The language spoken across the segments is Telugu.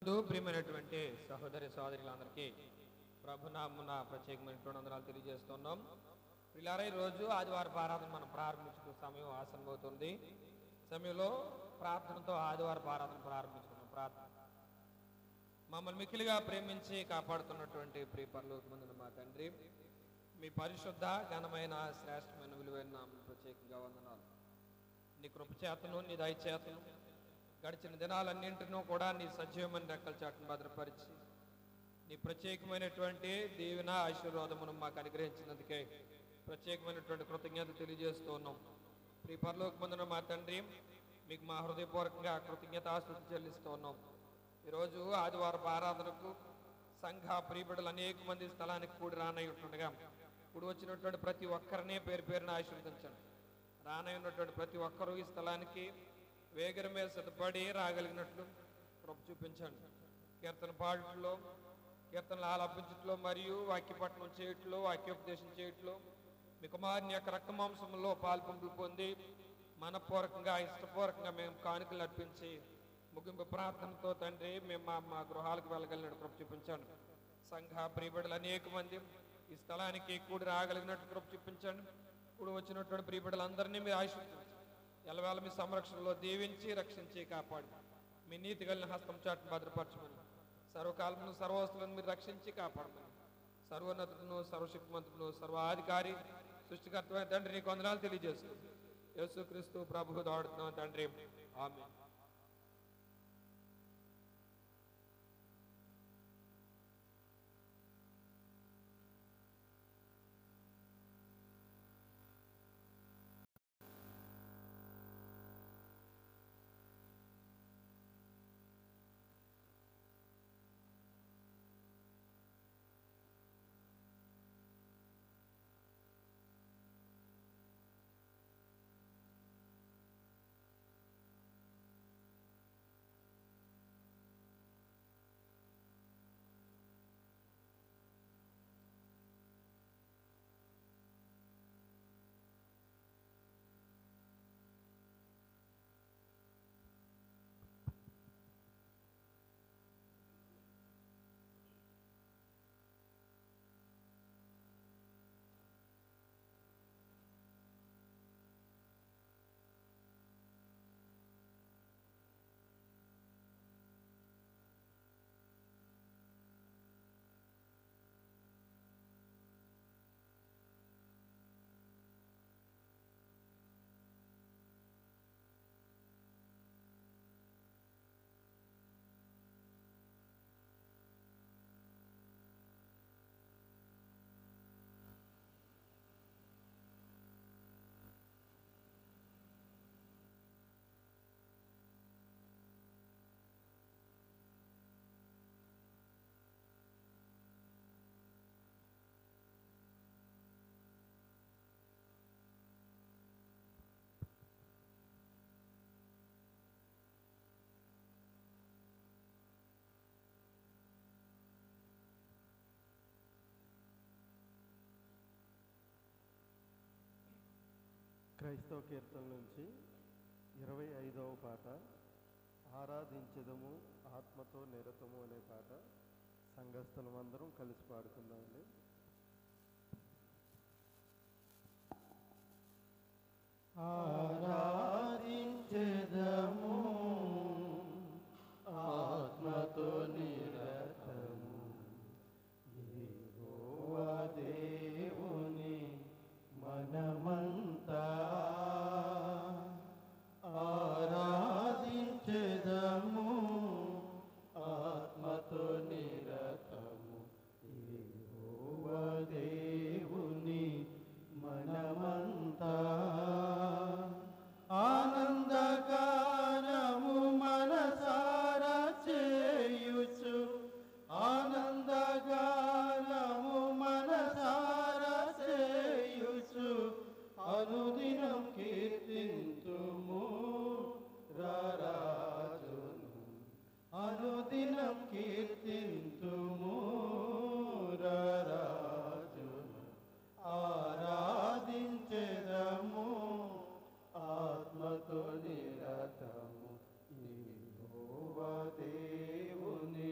ప్రియమైనటువంటి సహోదరి సహోదరులందరికీ ప్రభునామమున ప్రత్యేకమైనటువంటి వందనాలు తెలియజేస్తున్నాం. పిల్లారా, రోజు ఆదివారం ఆరాధన మనం ప్రారంభించుకున్న సమయం ఆసన్నమవుతుంది. సమయంలో ప్రార్థనతో ఆదివారం ఆరాధన ప్రారంభించుకున్నాం. ప్రార్థన. మమ్మల్ని మిక్కిలిగా ప్రేమించి కాపాడుతున్నటువంటి ప్రియ పరలోకమందున మా తండ్రి, మీ పరిశుద్ధ ఘనమైన శ్రేష్టమైన విలువైన నామమున ప్రత్యేకంగా వందనాలు. నీ కృపచేతను, నీ దయచేతను గడిచిన దినాలన్నింటినూ కూడా నీ సజీవమైన రెక్కల చాటును భద్రపరిచి నీ ప్రత్యేకమైనటువంటి దీవెన ఆశీర్వాదమును మాకు అనుగ్రహించినందుకే ప్రత్యేకమైనటువంటి కృతజ్ఞత తెలియజేస్తూ ఉన్నాం. ప్రియ పరలోకమందున మా తండ్రి, మీకు మా హృదయపూర్వకంగా కృతజ్ఞతాస్తుతి చెల్లిస్తూ ఉన్నాం. ఈరోజు ఆదివారం ఆరాధనకు సంఘ ప్రియబిడ్డలు అనేక మంది స్థలానికి కూడి రానయ్యుంటుండగా కూడి వచ్చినటువంటి ప్రతి ఒక్కరిని పేరు పేరున ఆశీర్వదించండి. రానయ్యున్నటువంటి ప్రతి ఒక్కరూ ఈ స్థలానికి వేగరమే సిద్ధపడి రాగలిగినట్లు కృప చూపించండి. కీర్తన పాటలో, కీర్తనలు ఆలపించట్లో మరియు వాక్యపట్నం చేయట్లో, వాక్యోపదేశం చేయట్లో మీ కుమారుని యొక్క రక్తమాంసంలో పాల్పంపులు పొంది మనపూర్వకంగా ఇష్టపూర్వకంగా మేము కానుకలు అర్పించి ముగింపు ప్రార్థనతో తండ్రి మేము మా గృహాలకు వెళ్ళగలిగినట్టు కృప చూపించండి. సంఘ ప్రియబిడ్డలు అనేక మంది ఈ స్థలానికి కూడి రాగలిగినట్టు కృప చూపించండి. కూడి వచ్చినటువంటి ప్రియబిడ్డలందరినీ మీరు ఆశీర్వదించండి. ఎల్లవేళ మీ సంరక్షణలో దీవించి రక్షించి కాపాడి మీ నీతి కలిగిన హస్తం చాటును భద్రపరచమని, సర్వకాలమును సర్వవస్తువులను మీరు రక్షించి కాపాడమని, సర్వోన్నతుడును సర్వశక్తిమంతుడును సర్వాధికారి సృష్టికర్తమైన తండ్రి నీకు వందనాలు తెలియజేస్తుంది. యేసుక్రీస్తు ప్రభువు దాడుతున్నాం తండ్రి, ఆమేన్. క్రైస్తవ కీర్తన నుంచి 25వ పాట, ఆరాధించెదము ఆత్మతో నిరతము అనే పాట సంఘస్థలం అందరం కలిసి పాడుకుందామండి. ఆరాధించెదము ఆత్మతో నిరతము యెహోవా దేవుని మనమంతా ఆరాధించెదము ఆత్మతో నిరతము యెహోవా దేవుని మనమంతా ఆనందగానము మనసారా చేయుచు ఆనందగానము మనసారా చేయుచు అనుదినం కీర్తింతుము రారాజును అనుదినం కీర్తింతుము రారాజును ఆరాధించెదము ఆత్మతో నిరతము యెహోవా దేవుని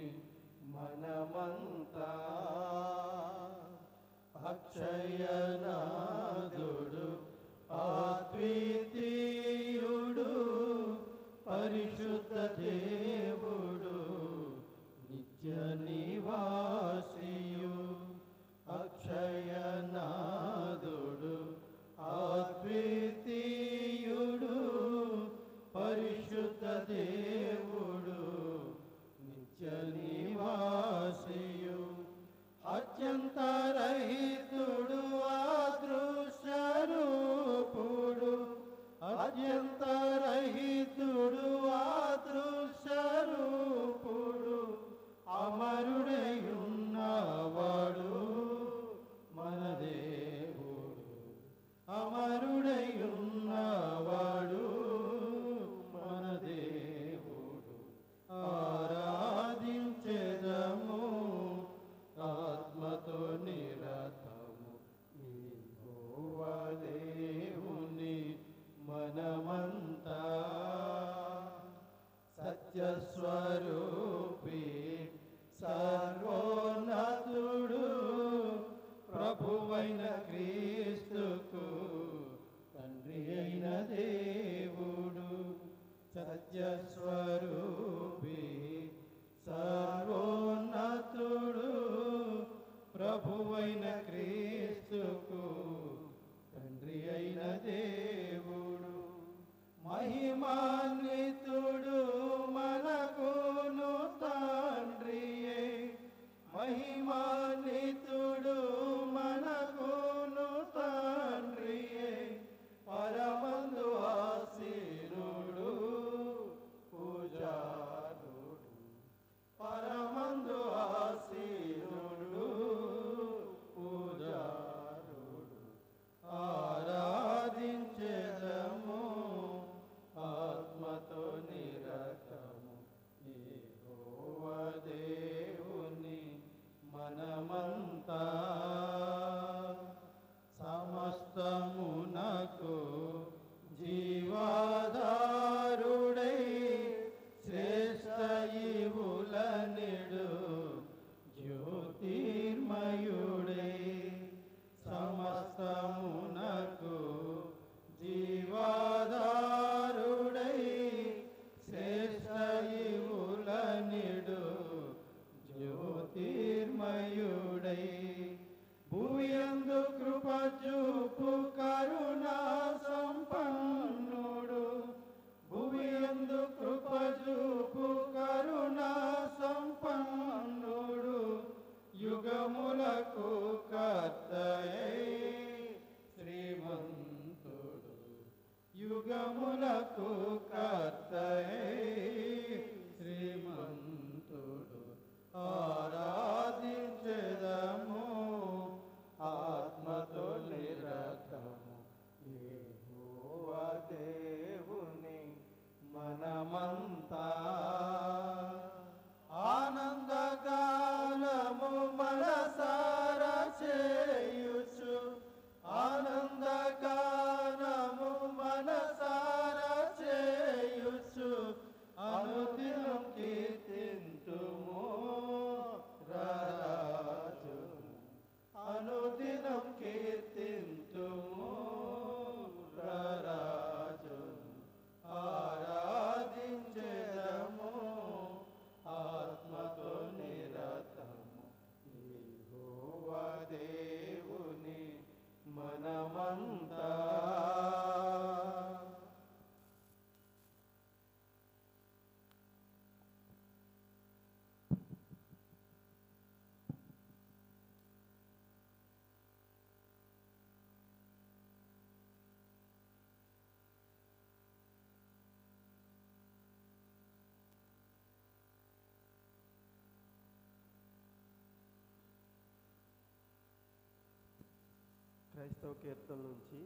క్రైస్తవ కీర్తన నుంచి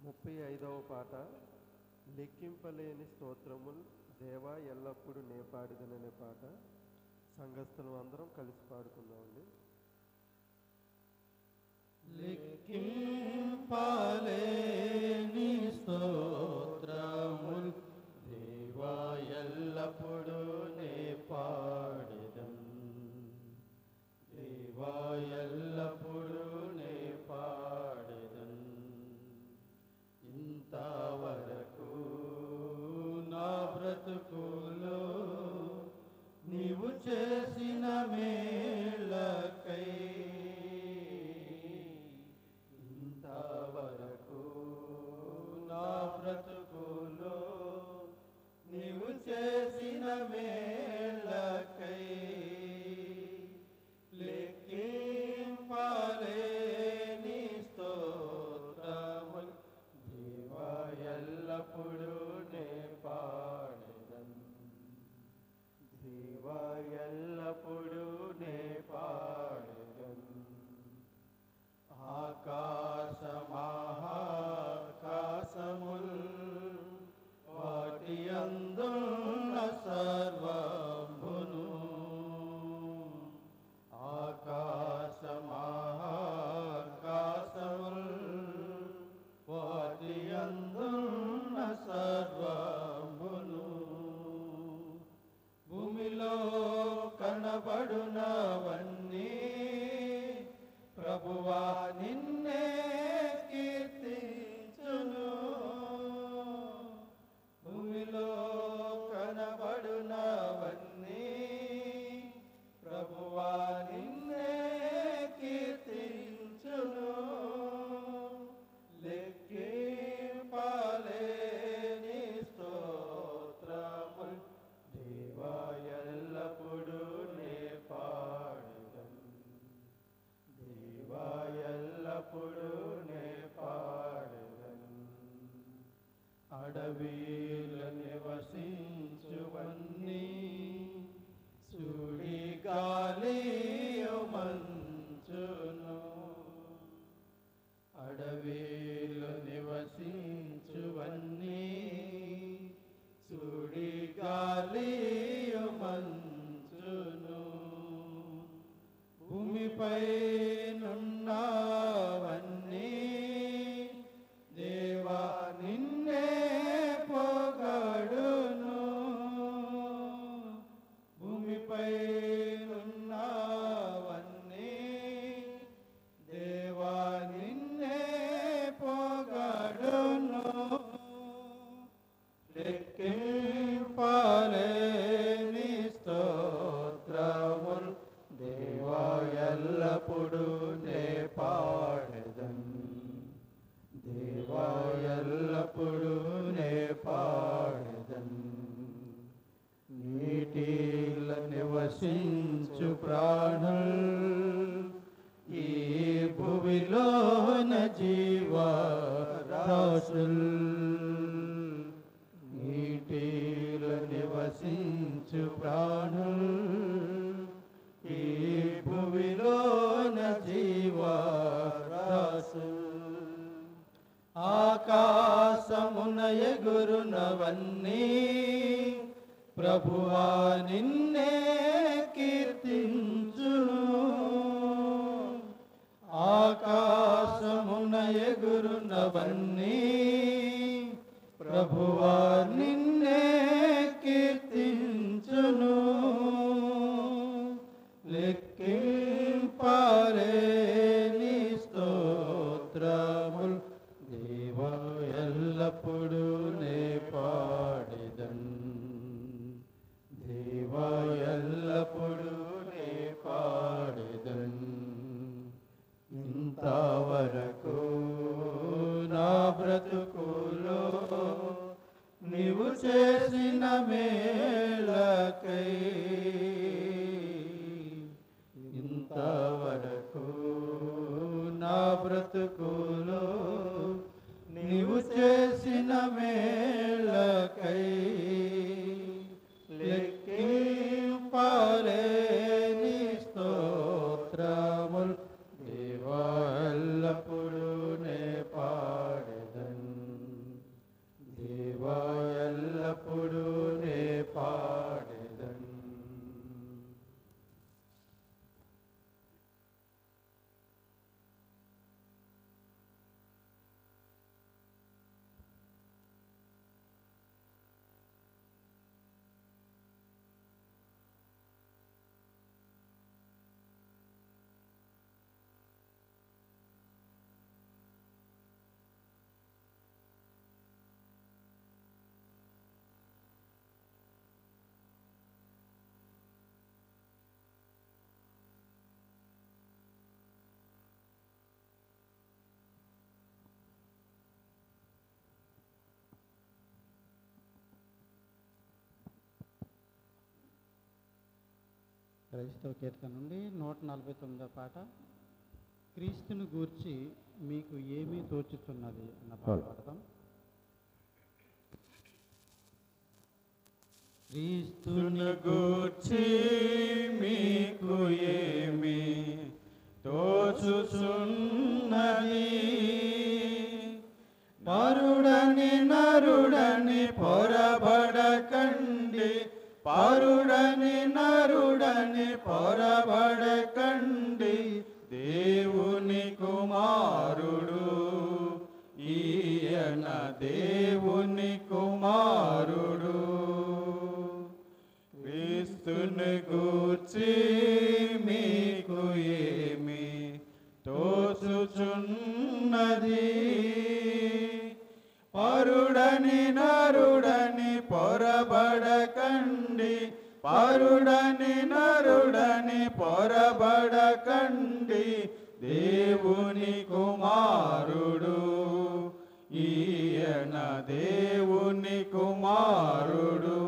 35వ పాట, లెక్కింపలేని స్తోత్రములు దేవా ఎల్లప్పుడూ నే పాడిదననే పాట. సంఘస్థులు అందరం కలిసి పాడుకుందామండి. లెక్కింపలేని స్తోత్రములు దేవా ఎల్లప్పుడూ నే పాడెదను, దేవా ఎల్లప్పుడూ నే పాడెదను. ఇంతవరకు నా బ్రతుకులో నీవు చేసిన మేలకై, ఇంతవరకు నా బ్రతుకులో నీవు చేసిన మేలకై లెక్కింపలేని స్తోత్రములు దేవా ఎల్లప్పుడూ నే పాడెదను, దేవా ఎల్లప్పుడూ నే పాడెదను. ఆకాశమహాకాశముల్ వాటి అందున్న సర్వమును, ఆకాశమహాకాశముల్ వాటి అందున్న సర్వమును, భూమిలో కనబడునవన్నీ ప్రభువా నిన్నే కీర్తించును, భూమిలో కనబడునవన్నీ ప్రభువా నిన్నే కీర్తించును. లెక్కింపలేని స్తోత్రములు దేవా ఎల్లప్పుడూ నే పాడెదను, దేవా ఎల్లప్పుడూ నే పాడెదను. అడవిలో నివసించువన్నీ సుడి గాలియు మంచును, అడవిలో నివసించువన్నీ సుడి గాలియు మంచును, భూమిపై నున్నవన్నీ దేవా నిన్నే పొగడును, భూమిపై నున్నవన్నీ దేవా నిన్నే పొగడును. లెక్కింపలేని స్తోత్రములు దేవా ఎల్లప్పుడూ నే పాడెదను, దేవా ఎల్లప్పుడూ నే పాడెదను. నీటిల నివసించు ప్రాణులు ఈ భూమిలోన జీవరాశులు, నీటిల నివసించు ప్రాణులు ఈ భూమిలోన జీవరాశులు, ఆకాశమున ఎగురునవన్నీ ప్రభువా నిన్నే కీర్తించును, ఆకాశమున ఎగురునవన్నీ ప్రభువా నిన్నే కీర్తించును. లెక్కింపలేని స్తోత్రములు దేవా ఎల్లప్పుడూ నే పాడెదను, దేవా ఎల్లప్పుడూ నే పాడెదను. ఇంతవరకు నా బ్రతుకులో నీవు చేసిన మేలకై, ఇంతవరకు నా బ్రతుకులో నీవు చేసిన మేలకై లెక్కింపలేని స్తోత్రములు దేవా ఎల్లప్పుడూ క్రైస్తవ కీర్తన నుండి 149వ పాట, క్రీస్తుని గూర్చి మీకు ఏమీ తోచుతున్నది అన్న పాట పాడతాం. క్రీస్తుని గూర్చి మీకు ఏమి తోచుచున్నది, పరుడని నరుడని పొరబడకండి, పరుడని నరుడని పొరబడకండి, దేవుని కుమారుడు ఈయన, దేవుని కుమారుడు. క్రీస్తుని గూర్చి మీకు ఏమి తోచుచున్నది, పరుడని నరుడని పొరబడకండి, పరుడని నరుడని పొరబడకండి, దేవుని కుమారుడు ఈయన, దేవుని కుమారుడు.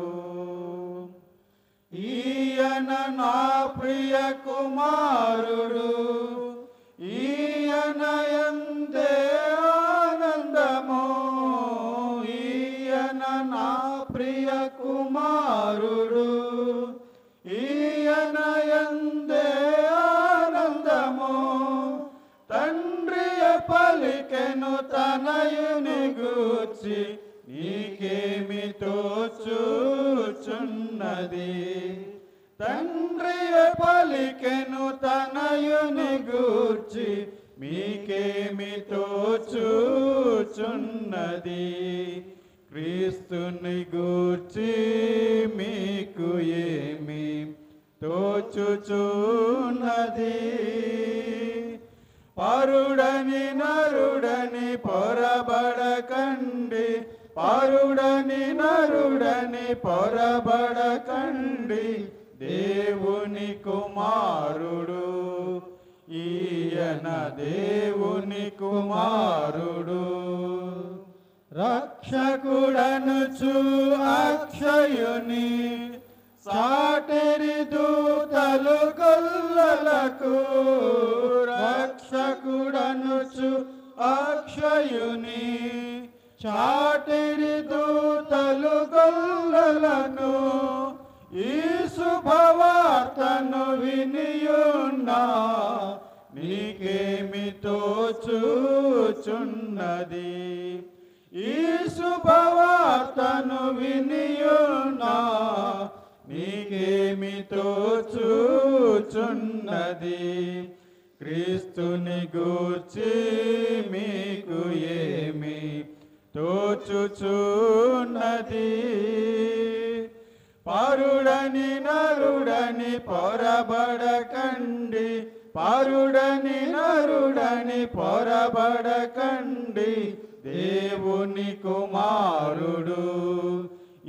ఈయన నా ప్రియ కుమారుడు, ఈయన యందే ఆనందము, ఈయన నా ప్రియ కుమారుడు, ఈయన యందే ఆనందము. తండ్రియ పలికెను తనయుని గూర్చి, నీకేమి తోచుచున్నది, తండ్రియ పలికెను తనయుని గూర్చి, మీకేమి తోచుచున్నది. క్రీస్తుని గూర్చి మీకు ఏమి తోచుచున్నది, పరుడని నరుడని పొరబడకండి, పరుడని నరుడని పొరబడకండి, దేవుని కుమారుడు ఈయన, దేవుని కుమారుడు. రక్షకుడనుచు అక్షయుని సాటిరి దూతలు గొల్లలకు, రక్షకుడనుచు అక్షయుని చాటిరి దూతలు గొల్లలను, ఈ శుభవార్తను వినియున్నా నీకేమి తోచుచున్నది, ఈ శుభవార్తను వినియున్నా నీకేమి తోచుచున్నది. క్రీస్తుని గూర్చి మీకు ఏమి తోచుచున్నది, పరుడని నరుడని పొరబడకండి, పరుడని నరుడని పొరబడకండి, దేవుని కుమారుడు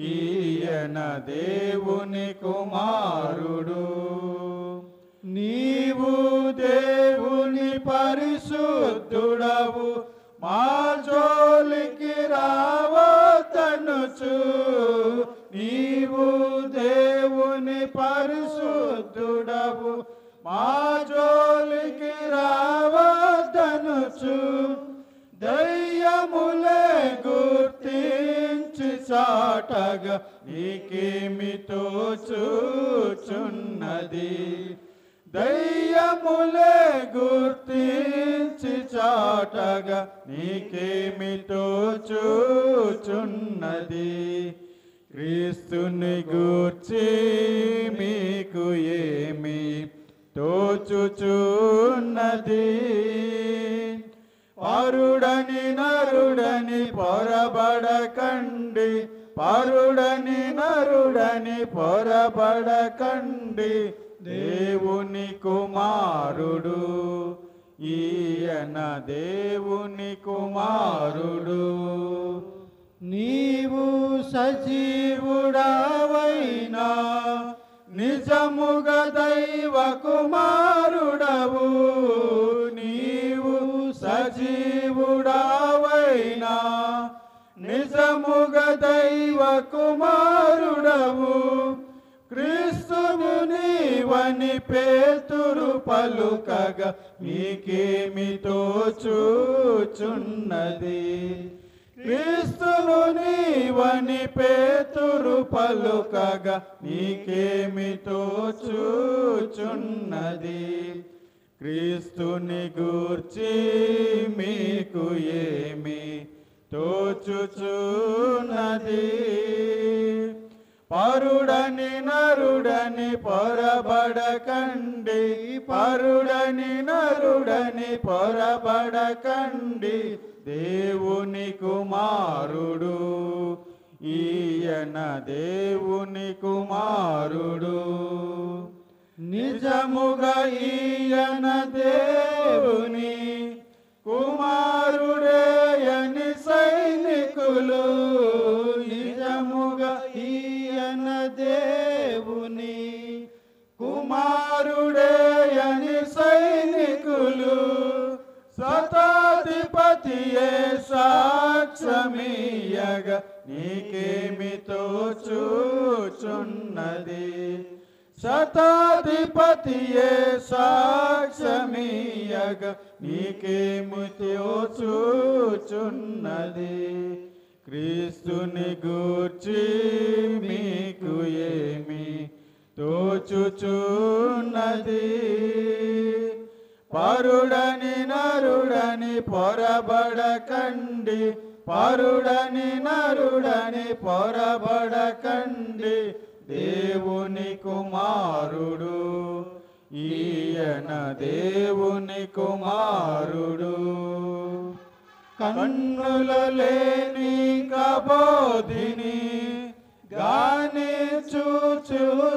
ఈయన, దేవుని కుమారుడు. నీవు దేవుని పరిశుద్ధుడవు, మా జోలికి రావద్దనుచు, నీవు దేవుని పరిశుద్ధుడవు, మా జోలికి రావద్దనుచు, దయ్యములే గుర్తించి చాటగా నీకేమి తోచుచున్నది, దయ్యములే గుర్తించి చాటగా నీకేమి తోచుచున్నది. క్రీస్తుని గూర్చి మీకు ఏమి తోచుచున్నది, పరుడని నరుడని పొరబడకండి, పరుడని నరుడని పొరబడకండి, దేవుని కుమారుడు ఈయన, దేవుని కుమారుడు. నీవు సజీవుడవైనా నిజముగా దైవ కుమారుడవు, నీవు సజీవుడవైనా నిజముగా దైవ కుమారుడవు. క్రీస్తును నీవని పేతురు పలుకగా మీకేమి తోచుచున్నది? క్రీస్తును నీవని పేతురు పలుకగా మీకేమి తోచుచున్నది? క్రీస్తుని గూర్చి మీకు ఏమి తోచుచున్నది? పరుడని నరుడని పొరబడకండి, పరుడని నరుడని పొరబడకండి, దేవుని కుమారుడు ఈయన దేవుని కుమారుడు. నిజముగా ఈయన దేవుని కుమారుడేయని సైనికులు, నిజముగా ఈయన దేవుని కుమారుడేయని సైనికులు శతాధిపతియే సాక్ష్యమియ్యగా నీకేమి తోచుచున్నది? శతాధిపతియే సాక్ష్యమియ్యగా నీకేమి తోచుచున్నది? క్రీస్తుని గూర్చి మీకు ఏమి తోచుచున్నది? పరుడని నరుడని పొరబడకండి, పరుడని నరుడని పొరబడకండి, దేవుని కుమారుడు ఈయన దేవుని కుమారుడు. కన్నులు లేని కబోధిని గాని చూచుచుంటినని,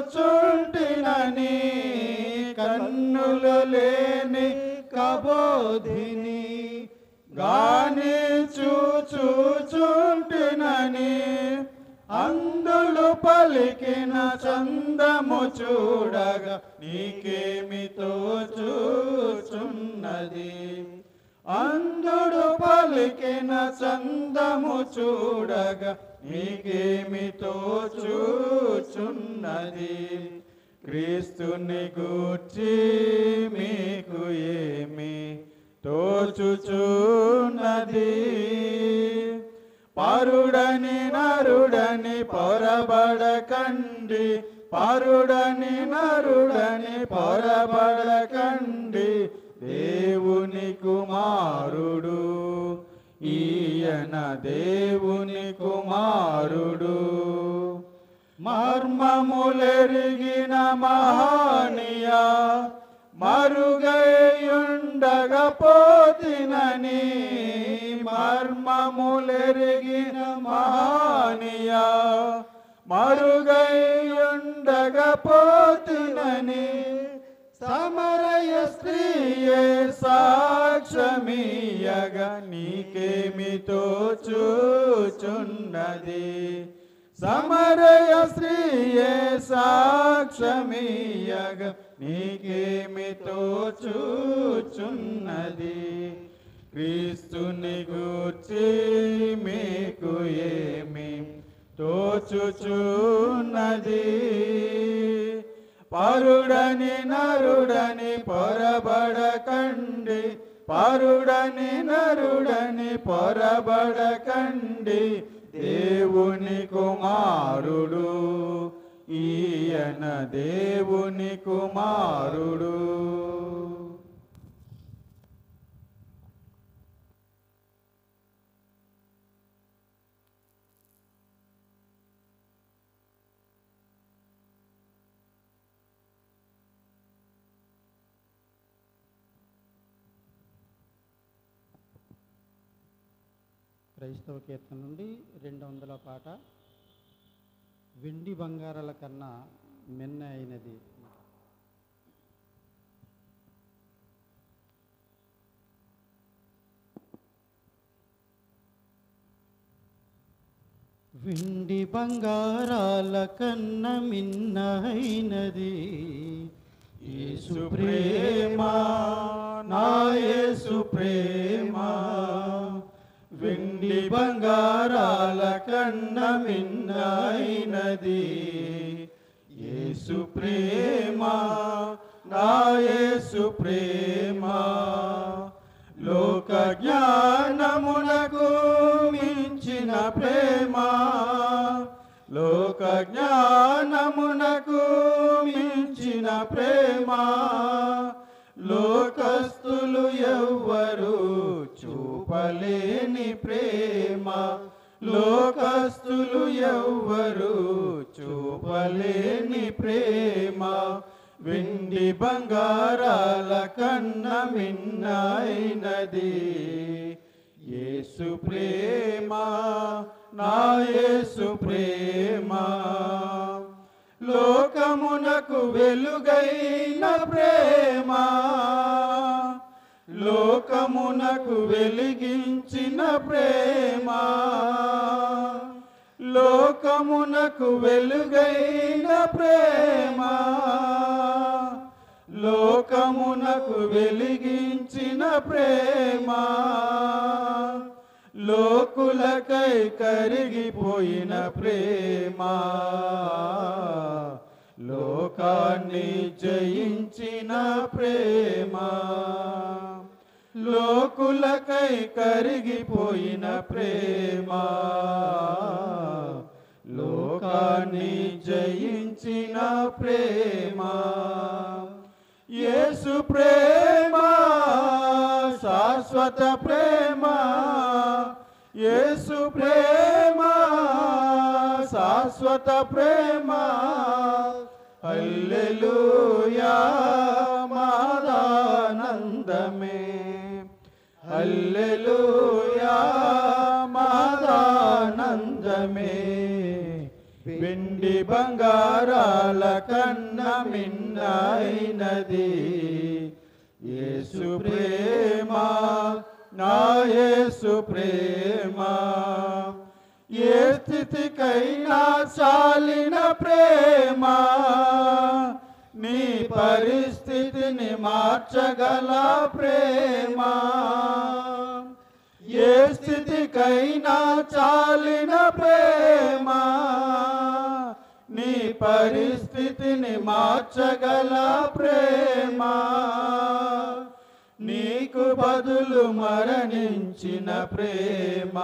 కన్నులు లేని కబోధిని గాని చూచుచుంటినని, అందులు పలికిన చందము చూడగా నీకేమి తోచుచున్నది? అందుడు పలికిన చందము చూడగా నీకేమి తోచుచున్నది? క్రీస్తుని గూర్చి మీకు ఏమి తోచుచున్నది? పరుడని నరుడని పొరబడకండి, పరుడని నరుడని పొరబడకండి, దేవుని కుమారుడు ఈయన దేవుని కుమారుడు. మర్మములెరిగిన మహానీయ మరుగైయుండగపోతినని, మర్మములెరిగిన మహానీయ మరుగైయుండగపోతినని, సమరయ స్త్రీయే సాక్ష్యమియ్యగా నీకేమి తోచుచున్నది? సమరయ స్త్రీయే సాక్ష్యమియ్యగా నీకేమి తోచుచున్నది? క్రీస్తుని గూర్చి మీకు ఏమి తోచుచున్నది? పరుడని నరుడని పొరబడకండి, పరుడని నరుడని పొరబడకండి, దేవుని కుమారుడు ఈయన దేవుని కుమారుడు. క్రైస్తవ కీర్తన నుండి 200వ పాట. వెండి బంగారాల కన్నా మిన్న అయినది. వెండి బంగారాల కన్న మిన్న అయినది యేసు ప్రేమ, నా యేసు ప్రేమ. వెండి బంగారాల కన్న మిన్న అయినది యేసు యేసు ప్రేమ నా యేసు ప్రేమ లోక జ్ఞానమునకు మించిన ప్రేమ లోక జ్ఞానమునకు మించిన ప్రేమ లోకస్తులు ఎవ్వరు చూపలేని ప్రేమ లోకస్తులు ఎవ్వరు చూపలేని ప్రేమ వెండి బంగారాల కన్న మిన్నైనది యేసు ప్రేమ నా యేసు ప్రేమ లోకమునకు వెలుగైన ప్రేమ లోకమునకు వెలిగించిన ప్రేమ లోకమునకు వెలుగైన ప్రేమ లోకమునకు వెలిగించిన ప్రేమ లోకులకై కరిగిపోయిన ప్రేమ లోకాన్ని జయించిన ప్రేమ లోకులకై కరిగిపోయిన ప్రేమ లోకాన్ని జయించిన ప్రేమ యేసు ప్రేమ శాశ్వత ప్రేమ యేసు ప్రేమ శాశ్వత ప్రేమ హల్లెలూయా మాదానందమే హల్లెలూయా మాదానందమే వెండి బంగారాల కన్న మిన్నైనది యేసు ప్రేమ నా యేసు ప్రేమ ఏ స్థితికైనా చాలిన ప్రేమ నీ పరిస్థితిని మార్చగల ప్రేమ ఏ స్థితికైనా చాలిన ప్రేమ నీ పరిస్థితిని మార్చగల ప్రేమ నీకు బదులు మరణించిన ప్రేమ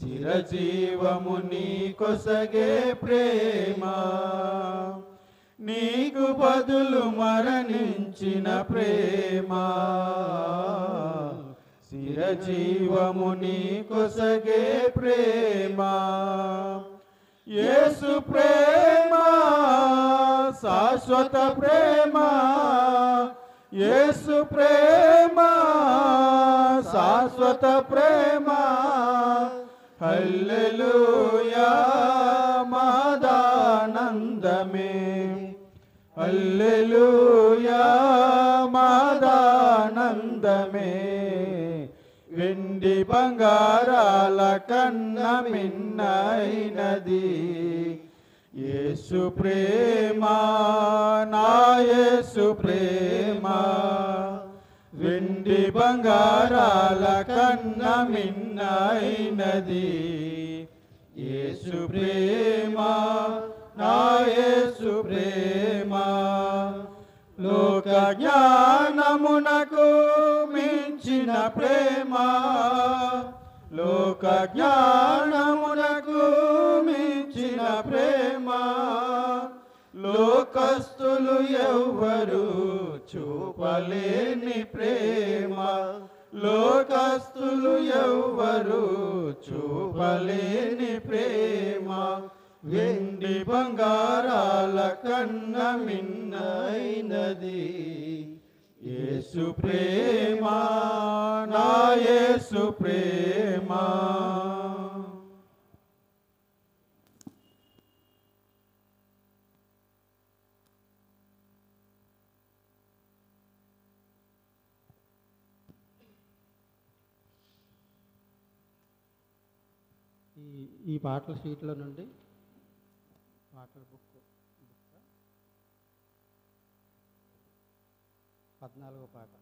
చిరజీవము నీకొసగే ప్రేమ నీకు బదులు మరణించిన ప్రేమ చిరజీవము నీకొసగే ప్రేమ యేసు ప్రేమ శాశ్వత ప్రేమ యేసు ప్రేమ శాశ్వత ప్రేమ హల్లెలూయా మాదానందమే హల్లెలూయా మాదానందమే వెండి బంగారాల కన్న మిన్నైనది యేసు ప్రేమ నా యేసు ప్రేమ వెండి బంగారాల కన్న మిన్నైనది యేసు ప్రేమ నా యేసు ప్రేమ లోక జ్ఞానమునకు మించిన ప్రేమ లోక జ్ఞానమునకు మించిన ప్రేమ లోకస్తులు ఎవ్వరు చూపలేని ప్రేమ లోకస్తులు ఎవ్వరు చూపలేని ప్రేమ వెండి బంగారాల కన్న మిన్నైనది యేసు ప్రేమ నా యేసు ప్రేమ ఈ పాటల షీట్లో నుండి పాటల బుక్ 14వ పాట.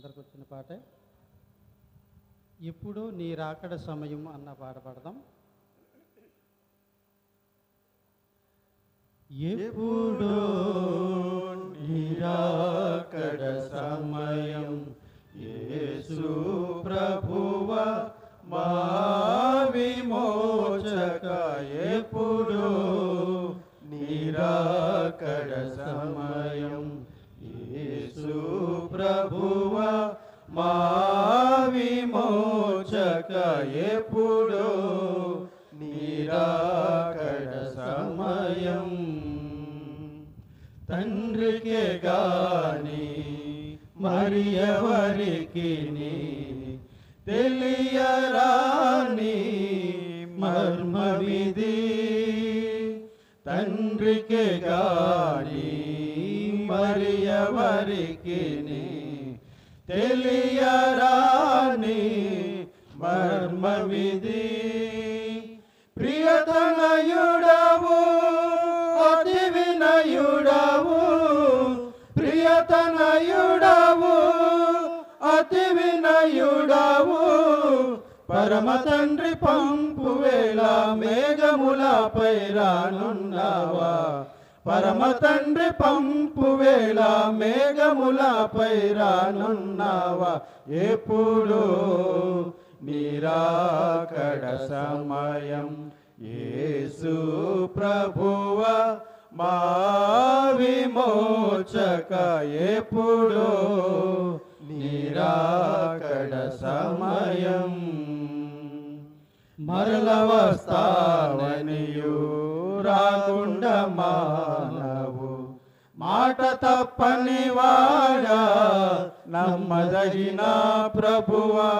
అందరికి వచ్చిన పాటే. ఇప్పుడు నీ రాకడ సమయం అన్న పాట పాడదాం. ఎప్పుడు నీ రాకడ సమయం యేసు ప్రభువా మా విమోచక, ఎప్పుడు నీ రాకడ సమయం యేసు ప్రభువా మా విమోచక, ఎప్పుడు నీ రాకడ సమయం. తండ్రికే గాని మరి ఎవరికి తెలియరాని మర్మమిది, తండ్రికే గాని మరి ఎవరికి తెలియరాని మర్మమిది. ప్రియతనయుడవు అతి వినయుడవు, ప్రియతనయుడవు అతి వినయుడవు, పరమ తండ్రి పంపు వేళ మేఘములపై రానున్నావా, పరమ తండ్రి పంపు వేళ మేఘములపై రానున్నావా, ఎప్పుడు నీ రాకడ సమయం యేసు ప్రభువా మా విమోచక, ఎప్పుడు నీ రాకడ సమయం. మరల వస్తావనియు రాకుండా మానవు, మాట తప్పని వాడా నమ్మదగిన ప్రభువా,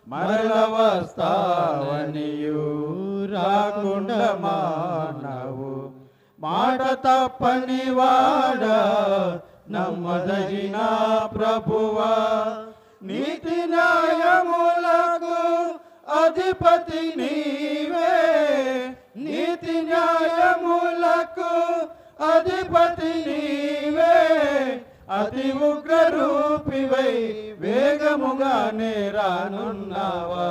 మరల వస్తావనియు రాకుండా మానవు, మాట తప్పని వాడా నమ్మదగిన ప్రభువా. నీతి న్యాయములకు అధిపతి నీవే, నీతి న్యాయములకు అధిపతి నీవే, అతి ఉగ్ర రూపివై వేగముగానే రానున్నావా,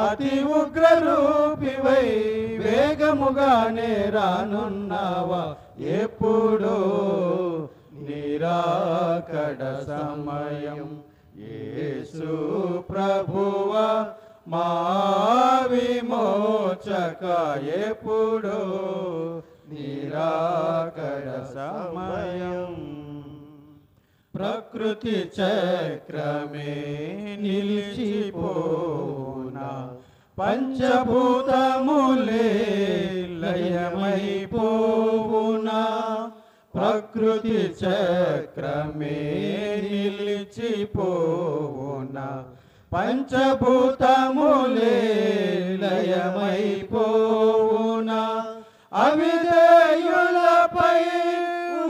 అతి ఉగ్ర రూపివై వేగముగానే రానున్నావా, ఎప్పుడు నీ రాకడ సమయం యేసు ప్రభువా మా విమోచక, ఎప్పుడు నీ రాకడ సమయం. ప్రకృతి చక్రమే నిలిచిపోనా, పంచభూతములే లయమైపోవునా, ప్రకృతి చక్రమే నిలిచిపోవునా, పంచభూతములే లయమైపోవునా, అవిధేయులపై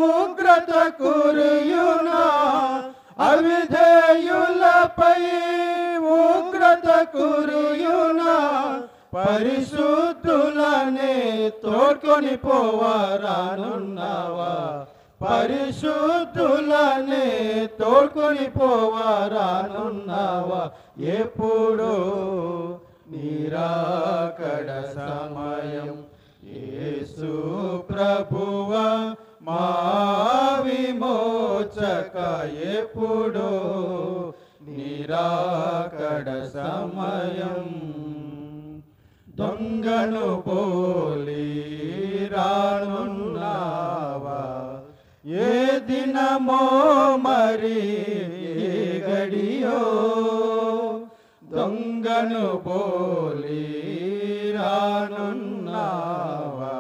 ఉగ్రత కురియునా, అవిధేయులపై ఉగ్రత కురియునా, పరిశుద్ధులనే తోడ్కొని పోవారానున్నావా, పరిశుద్ధులనే తోడ్కొని పోవారానున్నావా, ఎప్పుడు నీ రాకడ సమయం యేసు ప్రభువా మా విమోచక, ఎప్పుడు నీ రాకడ సమయం. దొంగను పోలి రానున్నావా, ఏ దినమో మరి ఏ గడియో, దొంగను పోలి రానున్నావా,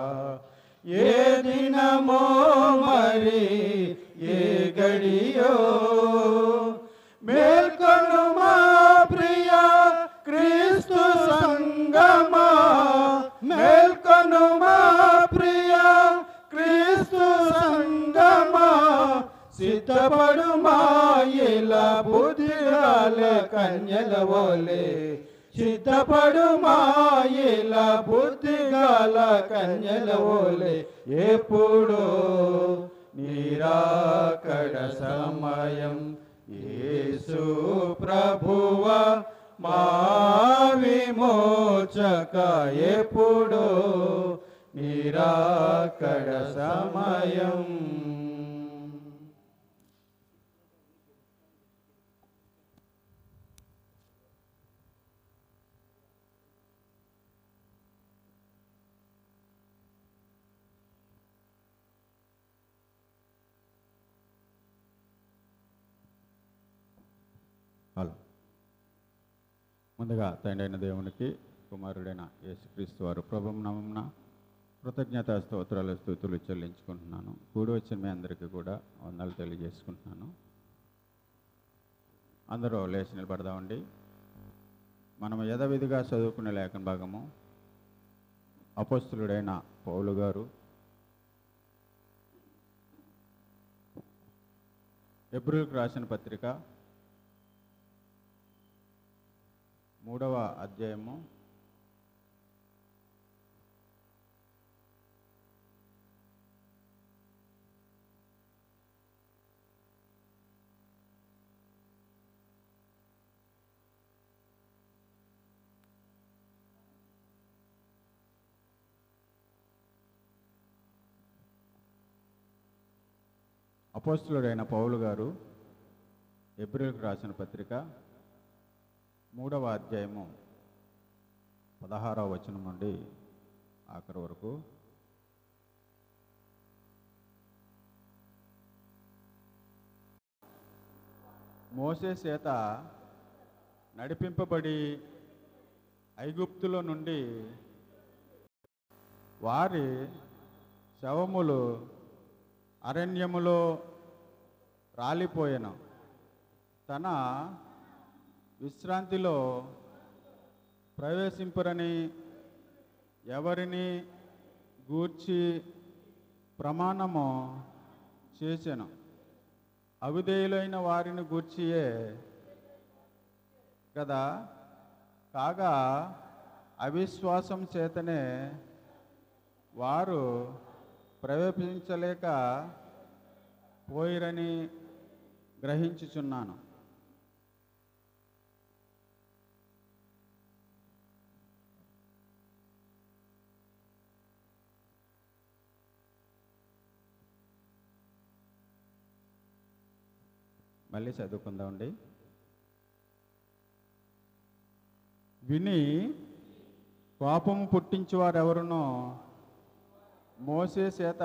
ఏ దినమో మరి ఏ గడియో, మేల్కొను మా ప్రియ క్రీస్తు సంగమా, మేల్కొను మా ప్రియ క్రీస్తు సంగమా, సిద్ధపడు మాయల బుద్ధిరాల కన్యల వలె, సిద్ధపడు మాయల బుద్ధిగాల కన్యల వలె, ఎప్పుడు నీ రాకడ సమయం యేసు యేసు ప్రభువ మా విమోచక ఎప్పుడు నిరాకడ సమయం. హలో. ముందుగా తండ్రి అయిన దేవునికి, కుమారుడైన యేసుక్రీస్తు వారు ప్రభువు నామమున కృతజ్ఞతా స్తోత్రాలు స్తుతులు చెల్లించుకుంటున్నాను. కూడి వచ్చిన మీ అందరికీ కూడా వందనాలు తెలియజేసుకుంటున్నాను. అందరూ లేచి నిలబడదామండి. మనం యథావిధిగా చదువుకునే లేఖన భాగము అపోస్తులుడైన పౌలు గారు హెబ్రీయులకు రాసిన పత్రిక 3వ అధ్యాయము 'అపోస్తలుడైన పౌలు గారు హెబ్రీయులకు రాసిన పత్రిక 3వ అధ్యాయము 16వ వచనం నుండి ఆఖరి వరకు. మోసే చేత నడిపింపబడి ఐగుప్తులో నుండి వారి శవములు అరణ్యములో రాలిపోయెను. తన విశ్రాంతిలో ప్రవేశింపరని ఎవరిని గూర్చి ప్రమాణము చేసెను. అవిధేయులైన వారిని గూర్చియే కదా, కాగా అవిశ్వాసం చేతనే వారు ప్రవేశించలేక పోయిరని గ్రహించుచున్నాను. మళ్ళీ చదువుకుందామండి. విని కోపము పుట్టించువారెవరునో మోసే చేత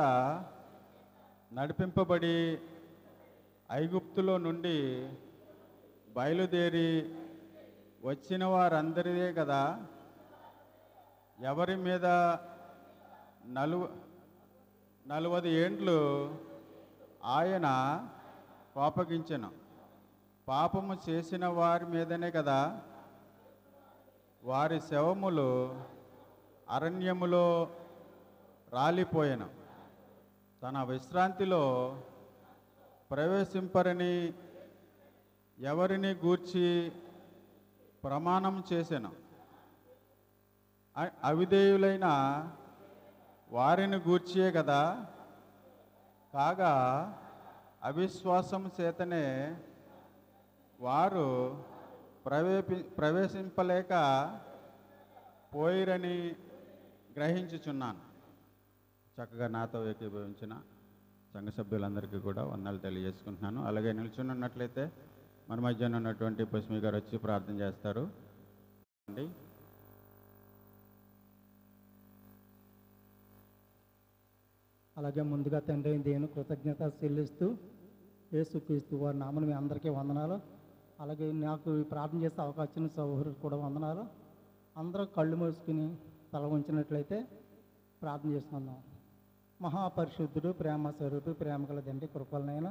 నడిపింపబడి ఐగుప్తులో నుండి బయలుదేరి వచ్చిన వారందరిదే కదా. ఎవరి మీద 40 ఏండ్లు ఆయన కోపగించెను. పాపము చేసిన వారి మీదనే కదా వారి శవములు అరణ్యములో రాలిపోయెను. తన విశ్రాంతిలో ప్రవేశింపరని ఎవరిని గూర్చి ప్రమాణం చేసెను. అవిధేయులైన వారిని గూర్చియే కదా, కాగా అవిశ్వాసం చేతనే వారు ప్రవేశింపలేక పోయిరని గ్రహించుచున్నాను. చక్కగా నాతో ఏకీభవించిన సంఘ సభ్యులందరికీ కూడా వందనాలు తెలియజేసుకుంటున్నాను. అలాగే నిల్చున్నట్లయితే మన మధ్యన ఉన్నటువంటి పశ్మి గారు వచ్చి ప్రార్థన చేస్తారు అండి. అలాగే ముందుగా తండ్రి దేవుని కృతజ్ఞత చెల్లిస్తూ యేసుక్రీస్తు వారి నామమున మీ అందరికీ వందనాలు. అలాగే నాకు ప్రార్థన చేసే అవకాశం ఇచ్చిన సహోదరులకు కూడా వందనాలు. అందరూ కళ్ళు మూసుకుని తల ఉంచినట్లయితే ప్రార్థన చేసుకుందాం. మహాపరిశుద్ధుడు, ప్రేమ స్వరూపి, ప్రేమ గల తండ్రి, కృపలనైనా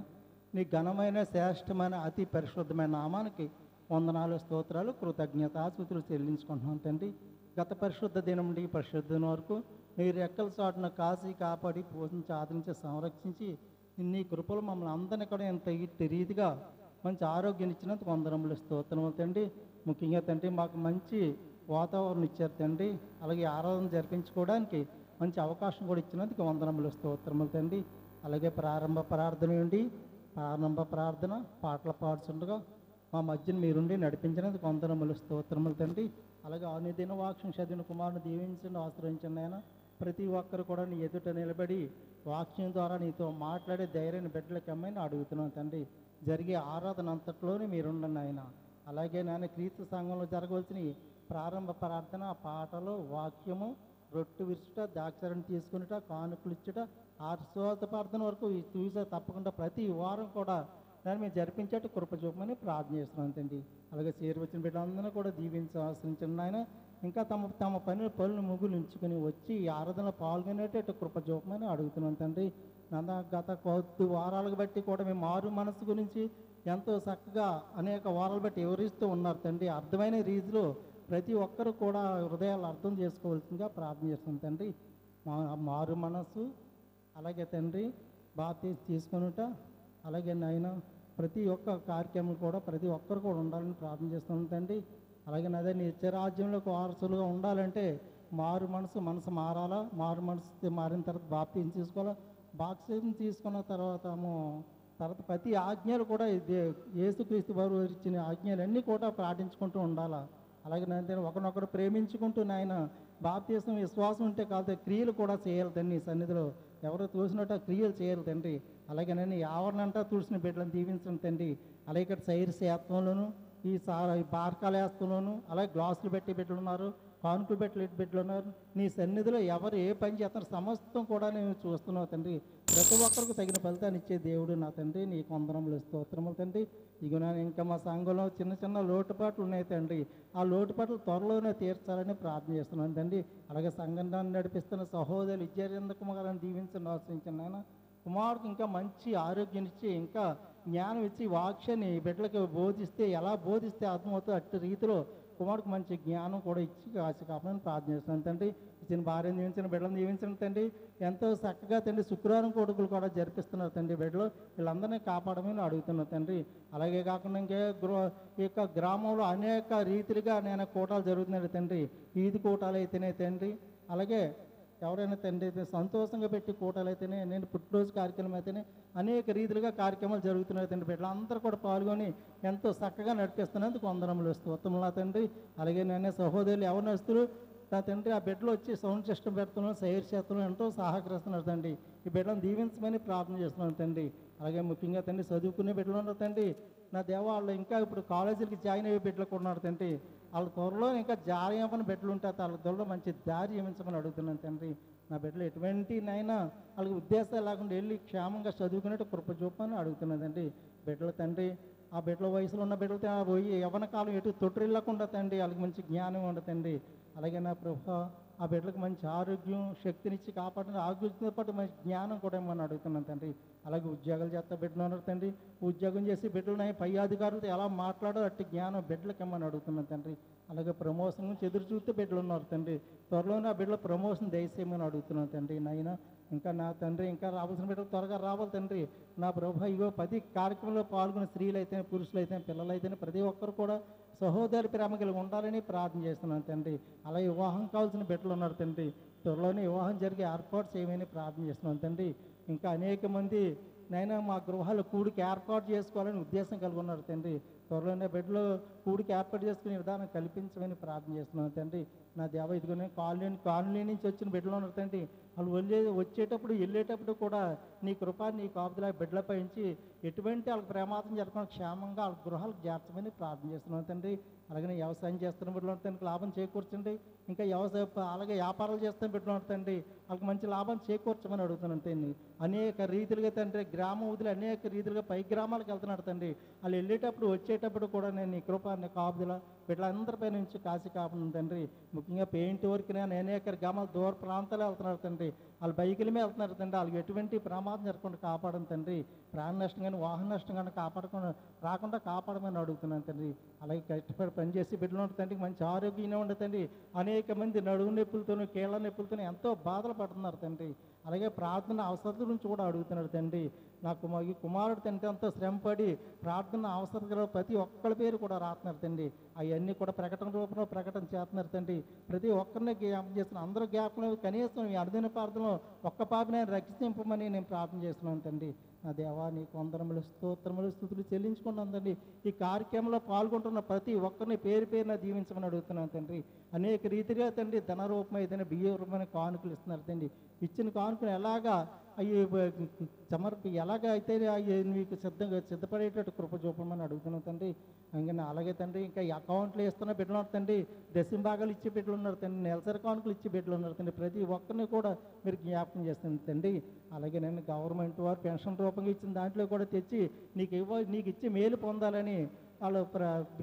నీ ఘనమైన శ్రేష్టమైన అతి పరిశుద్ధమైన నామానికి వందనాలు, స్తోత్రాలు, కృతజ్ఞతాస్తుతులు చెల్లించుకుంటున్నాం తండ్రి. గత పరిశుద్ధ దినం నుండి పరిశుద్ధ దినం వరకు నీ రెక్కల చాటున కాసి కాపాడి పోషించి ఆదరించి సంరక్షించి నీ కృపలు మమ్మల్ని అందరినీ కూడా ఎంత రీతిగా మంచి ఆరోగ్యం ఇచ్చినందుకు వందనములు, స్తోత్రములు తండ్రి. ముఖ్యంగా తండ్రి మాకు మంచి వాతావరణం ఇచ్చారు తండ్రి. అలాగే ఆరాధన జరిపించుకోవడానికి మంచి అవకాశం కూడా ఇచ్చినందుకు వందనములు, స్తోత్రములు తండ్రి. అలాగే ప్రారంభ ప్రార్థన పాటలు పాడుతుండగా మా మధ్యన మీరుండి నడిపించినందుకు వందనములు స్తోత్రములు తండ్రి. అలాగే అనుదిన వాక్యం చదివిన కుమారుని దీవించండి, ఆశ్రయించండి ఆయన. ప్రతి ఒక్కరు కూడా నీ ఎదుట నిలబడి వాక్యం ద్వారా నీతో మాట్లాడే ధైర్యాన్ని బిడ్డలకి అమ్మని అడుగుతున్నాను తండ్రి. జరిగే ఆరాధన అంతట్లోనే మీరుండండి ఆయన. అలాగే నాన్న క్రీస్తు సంఘంలో జరగవలసిన ఈ ప్రారంభ ప్రార్థన, పాటలు, వాక్యము, రొట్టె విరుచుట, దాక్షరణ తీసుకునిట, కానుకలు ఇచ్చుట, ఆశీర్వాద ప్రార్థన వరకు ఈ చూసే తప్పకుండా ప్రతి వారం కూడా దాన్ని మేము జరిపించేట్టు కృప చూపమని ప్రార్థన చేస్తున్నాను తండ్రి. అలాగే చేరువచ్చిన బిడ్డలందరూ కూడా దీవించి ఆశ్రయించండి ఆయన. ఇంకా తమ పనులు ముగులుంచుకొని వచ్చి ఈ ఆరాధనలో పాల్గొనేటట్టు కృప చూపమని అడుగుతున్నాను తండ్రి. గత కొద్ది వారాలకు బట్టి కూడా మేము మారు మనసు గురించి ఎంతో చక్కగా అనేక వారాలు బట్టి వివరిస్తూ ఉన్నారు తండ్రి. అర్థమైన రీతిలో ప్రతి ఒక్కరు కూడా హృదయాలు అర్థం చేసుకోవాల్సిందిగా ప్రార్థన చేస్తున్నాం తండ్రి. మారు మనసు, అలాగే తండ్రి బాప్తిసం తీసుకొనుట, అలాగే నాయన ప్రతి ఒక్క కార్యక్రమం కూడా ప్రతి ఒక్కరు కూడా ఉండాలని ప్రార్థన చేస్తున్నాం తండ్రి. అలాగే నాదే నిత్యరాజ్యంలోకి వారసులుగా ఉండాలంటే మారు మనసు మారాలా. మారు మనసు మారిన తర్వాత బాప్తిసం తీసుకోవాలా. బాప్తిసం తీసుకున్న తర్వాత ప్రతి ఆజ్ఞలు కూడా యేసుక్రీస్తు వారు ఇచ్చిన ఆజ్ఞలన్నీ కూడా పాటించుకుంటూ ఉండాలా. అలాగే నేను ఒకరినొకరు ప్రేమించుకుంటూ నాయన బాప్తిసం విశ్వాసం ఉంటే కాదు, క్రియలు కూడా చేయాలి తండ్రి. సన్నిధిలో ఎవరు చూసినట్టు క్రియలు చేయాలి తండ్రి. అలాగే నేను ఎవరినంటా చూసిన బిడ్డలను దీవించడం తండ్రి. అలాగే ఇక్కడ శైర్సేత్వంలోను ఈ బార్కాల వేస్తంలోను అలాగే గ్లాసులు పెట్టి బిడ్డలు ఉన్నారు, కానుకలు పెట్టి బిడ్డలు ఉన్నారు. నీ సన్నిధిలో ఎవరు ఏ పని చేస్తున్నారు సమస్తం కూడా నేను చూస్తున్నావు తండ్రి. ప్రతి ఒక్కరికి తగిన ఫలితాన్ని ఇచ్చే దేవుడు నా తండ్రి. నీకు వందనములు స్తోత్రములు తండ్రి. ఇక నేను ఇంకా మా సంఘంలో చిన్న లోటుపాట్లు ఉన్నాయి తండ్రి. ఆ లోటుపాట్లు త్వరలోనే తీర్చాలని ప్రార్థన చేస్తున్నాను తండ్రి. అలాగే సంఘాన్ని నడిపిస్తున్న సహోదరులు విద్యారేంద్ర కుమారాన్ని దీవించండి, ఆశ్రయించండి నాయన. కుమారుడికి ఇంకా మంచి ఆరోగ్యం ఇచ్చి ఇంకా జ్ఞానం ఇచ్చి వాక్యాన్ని బిడ్డలకు బోధిస్తే ఎలా బోధిస్తే అర్థమవుతుంది అట్టి రీతిలో కుమారుడికి మంచి జ్ఞానం కూడా ఇచ్చి కాపాడని ప్రార్థన చేస్తున్నాను తండ్రి. ఇచ్చిన భార్యను దీవించిన బిడ్డలను దీవించండి తండ్రి. ఎంతో చక్కగా తండ్రి శుక్రవారం కొడుకులు కూడా జరిపిస్తున్నారు తండ్రి. బిడ్డలు వీళ్ళందరినీ కాపాడమని అడుగుతున్నారు తండ్రి. అలాగే కాకుండా ఈ యొక్క గ్రామంలో అనేక రీతిలుగా నేను కూటాలు జరుగుతున్నాయి తండ్రి. ఈది కూటాలు అయితేనే తండ్రి, అలాగే ఎవరైనా తండ్రి సంతోషంగా పెట్టి కూటాలు అయితేనే, నేను పుట్టినరోజు కార్యక్రమం అయితేనే అనేక రీతిలుగా కార్యక్రమాలు జరుగుతున్నాయి తండ్రి. బిడ్డలందరూ కూడా పాల్గొని ఎంతో చక్కగా నడిపిస్తున్నందుకు వందనములు స్తోత్రములు తండ్రి. అలాగే నేను సహోదరులు ఎవరిని వస్తున్నారు నా తండ్రి, ఆ బిడ్డలు వచ్చి సౌండ్ సిస్టమ్ పెడుతున్నాను, సైర్ చేస్తున్నాను, ఎంతో సహకరిస్తున్నారు తండ్రి. ఈ బిడ్డలను దీవించమని ప్రార్థన చేస్తున్నాను తండ్రి. అలాగే ముఖ్యంగా తండ్రి చదువుకునే బిడ్డలు ఉన్నారు తండ్రి. నా దేవ వాళ్ళు ఇంకా ఇప్పుడు కాలేజీలకి జాయిన్ అయ్యే బిడ్డలు కూడా ఉన్నారు తండ్రి. వాళ్ళ త్వరలో ఇంకా జారి అవ్వని బిడ్డలు ఉంటారు, వాళ్ళ త్వరలో మంచి దారి ఏమించమని అడుగుతున్నాను తండ్రి. నా బిడ్డలు ఎటువంటి నైనా వాళ్ళకి ఉద్దేశాలు లేకుండా వెళ్ళి క్షేమంగా చదువుకునేట్టు కృప చూపని అడుగుతున్నదండి. బిడ్డలు తండ్రి, ఆ బిడ్డల వయసులో ఉన్న బిడ్డలతో పోయి యవ్వన కాలం ఎటు తొట్టిల్లకుండా తండ్రి వాళ్ళకి మంచి జ్ఞానం ఉండదండి. అలాగే నా ప్రభు ఆ బిడ్డలకు మంచి ఆరోగ్యం శక్తినిచ్చి కాపాడిన ఆరోగ్యంతో పాటు మంచి జ్ఞానం కూడా ఇవ్వమని అడుగుతున్నాను తండ్రి. అలాగే ఉద్యోగాలు చేస్తా బిడ్డలు ఉన్నారు తండ్రి. ఉద్యోగం చేసి బిడ్డలు పై అధికారులతో ఎలా మాట్లాడో అట్టి జ్ఞానం బిడ్డలకి ఇవ్వమని అడుగుతున్నాను తండ్రి. అలాగే ప్రమోషన్ నుంచి ఎదురు చూస్తే బిడ్డలు ఉన్నారు తండ్రి. త్వరలోనే ఆ బిడ్డల ప్రమోషన్ దయచేయమని అడుగుతున్నాను తండ్రి. నాయన ఇంకా నా తండ్రి ఇంకా రావాల్సిన బిడ్డలు త్వరగా రావాలి తండ్రి. నా ప్రభు ఇగో 10 కార్యక్రమంలో పాల్గొన్న స్త్రీలు అయితే పురుషులు అయితే పిల్లలు అయితే ప్రతి ఒక్కరు కూడా సహోదరి ప్రేమ కలిగి ఉండాలని ప్రార్థన చేస్తున్నాను తండ్రి. అలాగే వివాహం కావాల్సిన బిడ్డలు ఉన్నారు తండ్రి. త్వరలోనే వివాహం జరిగే ఏర్పాటు చేయమని ప్రార్థన చేస్తున్నాను తండ్రి. ఇంకా అనేక మంది నైనా మా గృహాలు కూడికి ఏర్పాటు చేసుకోవాలని ఉద్దేశం కలిగి ఉన్నారు తండ్రి. త్వరలోనే బిడ్డలు కూడికి ఏర్పాటు చేసుకునే విధానం కల్పించమని ప్రార్థన చేస్తున్నాను తండ్రి. నా దేవ ఇదిగోనే కాలనీ నుంచి వచ్చిన బిడ్డలు ఉన్నారు తండ్రి. వాళ్ళు వచ్చేటప్పుడు వెళ్ళేటప్పుడు కూడా నీ కృప నీ కాపుదల బిడ్డలపై ఉంచి ఎటువంటి వాళ్ళకి ప్రమాదం జరగకుండా క్షేమంగా వాళ్ళ గృహాలకు చేర్చమని ప్రార్థన చేస్తున్నాను తండ్రి. అలాగే వ్యవసాయం చేస్తున్న బిడ్డలు తండ్రికి లాభం చేకూర్చండి. ఇంకా అలాగే వ్యాపారాలు చేస్తున్న బిడ్డలు తండ్రి వాళ్ళకి మంచి లాభం చేకూర్చమని అడుగుతున్నాను తండ్రి. అనేక రీతిలుగా తండ్రి గ్రామం వదిలి అనేక రీతిలుగా పై గ్రామాలకు వెళ్తున్నాడు తండ్రి. వాళ్ళు వెళ్ళేటప్పుడు వచ్చేటప్పుడు కూడా నేను నీ కృప నీ కాపుదల బిడ్డలందరిపై నుంచి కాసి కాపాడు తండ్రి. ముఖ్యంగా పెయింట్ వర్క్ నేను అనేక గ్రామాలు దూర ప్రాంతాలు వెళ్తున్నారు తండ్రి. వాళ్ళు బైకుల మీద వెళ్తున్నారు తండ్రి. వాళ్ళకి ఎటువంటి ప్రమాదం జరగకుండా కాపాడను తండ్రి. ప్రాణ నష్టం కానీ వాహన నష్టం కానీ రాకుండా కాపాడమని అడుగుతున్నాను తండ్రి. అలాగే కష్టపడి పనిచేసి బిడ్డలు తండ్రికి మంచి ఆరోగ్యంగా ఉండే తండ్రి. అనేక మంది నడుము నొప్పులతోనూ కీళ్ళ నొప్పులతోనూ ఎంతో బాధలు పడుతున్నారు తండ్రి. అలాగే ప్రార్థన అవసరం గురించి కూడా అడుగుతున్నారు తండ్రి. నాకు ఈ కుమారుడు తండ్రి ఎంతో శ్రమపడి ప్రార్థన అవసరం ప్రతి ఒక్కరి పేరు కూడా రాస్తున్నారు తండ్రి. అవన్నీ కూడా ప్రకటన రూపంలో ప్రకటన చేస్తున్నారు తండ్రి. ప్రతి ఒక్కరిని జ్ఞాపకం చేస్తున్నారు. అందరూ జ్ఞాపకం కనీసం ఈ అనుదిన ప్రార్థనలో పాపంలో ఒక్క పాపని రక్షింపమని నేను ప్రార్థన చేస్తున్నాను తండ్రి. నా దేవా నీకు వందనములు స్తోత్రములు స్తుతులు చెల్లించుకున్నాను తండ్రి. ఈ కార్యక్రమంలో పాల్గొంటున్న ప్రతి ఒక్కరిని పేరు పేరున దీవించమని అడుగుతున్నాను తండ్రి. అనేక రీతిగా తండ్రి ధన రూపం ఏదైనా బియ్య రూపమైన కానుకలు ఇస్తున్నారు తండ్రి. ఇచ్చిన కానుకలు ఎలాగా అవి ఎలాగ అయితే అవి మీకు సిద్ధపడేటట్టు కృప చూపమని అడుగుతున్నాను తండ్రి. ఇంకా అలాగే తండ్రి ఇంకా ఈ అకౌంట్లు ఇస్తున్న బిడ్డలు ఉన్నారు తండ్రి. దశంభాగాలు ఇచ్చే బిడ్డలు ఉన్నారు తండ్రి. నెలసరి కానుకలు ఇచ్చే బిడ్డలు ఉన్నారు తండ్రి. ప్రతి ఒక్కరిని కూడా మీరు జ్ఞాపకం చేస్తుంది తండ్రి. అలాగే నేను గవర్నమెంట్ వారు పెన్షన్ రూపంగా ఇచ్చిన దాంట్లో కూడా తెచ్చి నీకు ఇచ్చి మేలు పొందాలని వాళ్ళు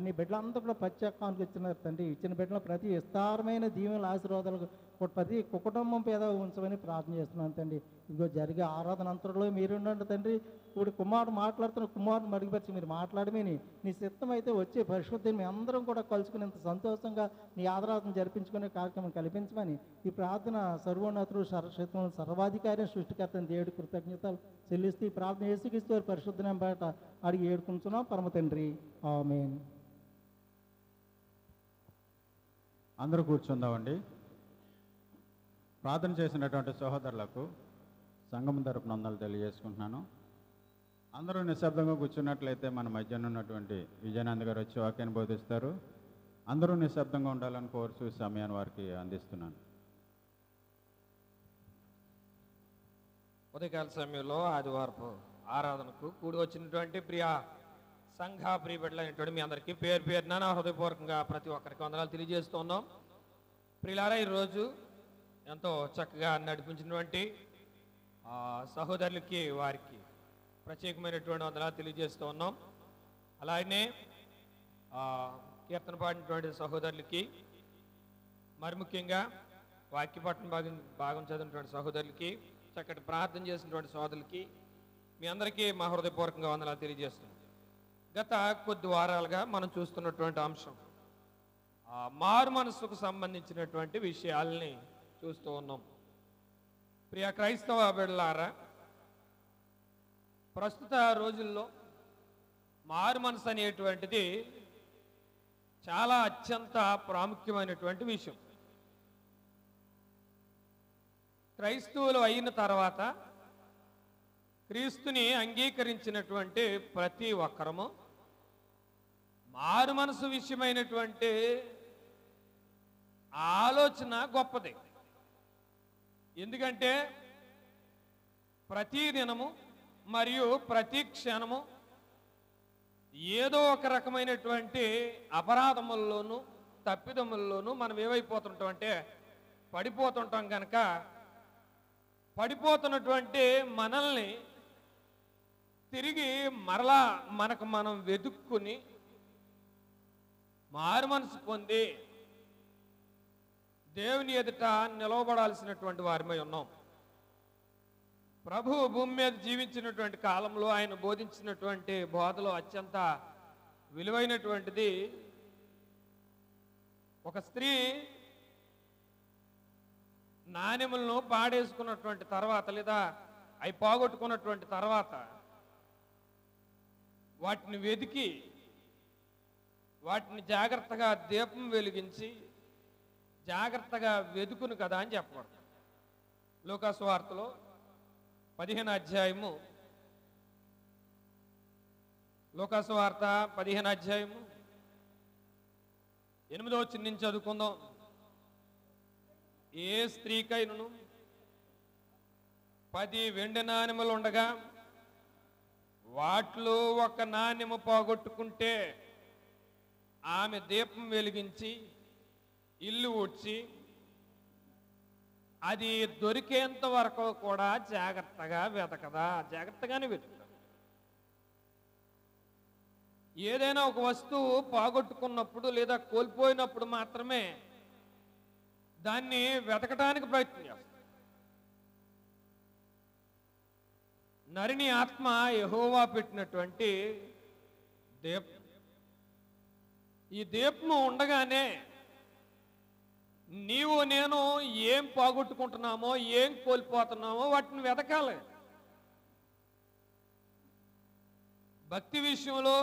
నీ బిడ్డలంతా కూడా ప్రత్యేక కానుక ఇచ్చినారు తండ్రి. ఇచ్చిన బిడ్డలు ప్రతి విస్తారమైన దీవెనల ఆశీర్వాదాలు ప్రతి కుటుంబం పేద ఉంచమని ప్రార్థన చేస్తున్నాను తండ్రి. ఇదిగో జరిగే ఆరాధన అంతలో మీరు ఉండండి తండ్రి. ఇప్పుడు కుమారుడు మాట్లాడుతున్న కుమారుని మరుగుపరిచి మీరు మాట్లాడమని నీ సిద్ధం అయితే వచ్చే పరిశుద్ధిని మీ అందరం కూడా కలుసుకునేంత సంతోషంగా నీ ఆరాధన జరిపించుకునే కార్యక్రమం కల్పించమని ఈ ప్రార్థన సర్వోన్నతుడు సర్వశక్తులు సర్వాధికారి సృష్టికర్తని దేవుడి కృతజ్ఞతలు చెల్లిస్తూ ఈ ప్రార్థన యేసుక్రీస్తు వారి పరిశుద్ధమైన బయట అడిగి ఏడుకుంటున్నాం పరమ తండ్రి. ఆమేన్. అందరూ కూర్చుందామండి. ప్రార్థన చేసినటువంటి సహోదరులకు సంఘం తరపున వందలు తెలియజేసుకుంటున్నాను. అందరూ నిశ్శబ్దంగా కూర్చున్నట్లయితే మన మధ్యన ఉన్నటువంటి విజయానంద్ గారు వచ్చి వాక్యాన్ని బోధిస్తారు. అందరూ నిశ్శబ్దంగా ఉండాలని కోరుచు ఈ సమయాన్ని వారికి అందిస్తున్నాను. ఉదయకాల సమయంలో ఆదివారపు ఆరాధనకు కూడి వచ్చినటువంటి ప్రియ సంఘ ప్రియ బిడ్డలైనటువంటి మీ అందరికీ పేరు పేరున నా హృదయపూర్వకంగా ప్రతి ఒక్కరికి వందనాలు తెలియజేస్తున్నాం. ప్రియులారా, ఈరోజు ఎంతో చక్కగా నడిపించినటువంటి సహోదరులకి వారికి ప్రత్యేకమైనటువంటి వందనాలు తెలియజేస్తూ ఉన్నాం. అలాగనే కీర్తన పాడినటువంటి సహోదరులకి, మరి ముఖ్యంగా వాక్యపట్నం భాగం చదివినటువంటి సహోదరులకి, చక్కటి ప్రార్థన చేసినటువంటి సోదరులకి మీ అందరికీ మా హృదయపూర్వకంగా వందనాలు తెలియజేస్తున్నాం. గత కొద్ది వారాలుగా మనం చూస్తున్నటువంటి అంశం మారు మనసుకు సంబంధించినటువంటి విషయాల్ని చూస్తూ ఉన్నాం. ప్రియ క్రైస్తవ బిడ్డలారా, ప్రస్తుత రోజుల్లో మారు మనసు అనేటువంటిది చాలా అత్యంత ప్రాముఖ్యమైనటువంటి విషయం. క్రైస్తవులు అయిన తర్వాత క్రీస్తుని అంగీకరించినటువంటి ప్రతి ఒక్కరము మారు మనసు విషయమైనటువంటి ఆలోచన గొప్పది. ఎందుకంటే ప్రతి దినము మరియు ప్రతి క్షణము ఏదో ఒక రకమైనటువంటి అపరాధముల్లోనూ తప్పిదముల్లోనూ మనం ఏమైపోతుంటాం అంటే పడిపోతుంటాం. కనుక పడిపోతున్నటువంటి మనల్ని తిరిగి మరలా మనకు మనం వెతుక్కుని మారు మనసు పొంది దేవుని ఎదుట నిలవబడాల్సినటువంటి వారిమై ఉన్నాం. ప్రభు భూమి మీద జీవించినటువంటి కాలంలో ఆయన బోధించినటువంటి బోధలో అత్యంత విలువైనటువంటిది, ఒక స్త్రీ నాణెములను పాడేసుకున్నటువంటి తర్వాత లేదా అవి పోగొట్టుకున్నటువంటి తర్వాత వాటిని వెతికి వాటిని జాగ్రత్తగా దీపం వెలిగించి జాగ్రత్తగా వెతుకును కదా అని చెప్పబడుతుంది. లూకాసు వార్తలో 15వ అధ్యాయము, లూకాసు వార్త 15వ అధ్యాయము 8వ వచనం నుంచి చదువుకుందాం. ఏ స్త్రీకైనను 10 వెండి నాణెములు ఉండగా వాటిలో ఒక నాణెము పోగొట్టుకుంటే ఆమె దీపం వెలిగించి ఇల్లు ఊడ్చి అది దొరికేంత వరకు కూడా జాగ్రత్తగా వెతకదా? జాగ్రత్తగానే వెతుకుతా. ఏదైనా ఒక వస్తువు పోగొట్టుకున్నప్పుడు లేదా కోల్పోయినప్పుడు మాత్రమే దాన్ని వెతకటానికి ప్రయత్నం చేస్తాం. నరిని ఆత్మ యెహోవా పెట్టినటువంటి దీపం. ఈ దీపము ఉండగానే నీవు నేను ఏం పోగొట్టుకుంటున్నామో ఏం కోల్పోతున్నామో వాటిని వెతకాలి. భక్తి విషయంలో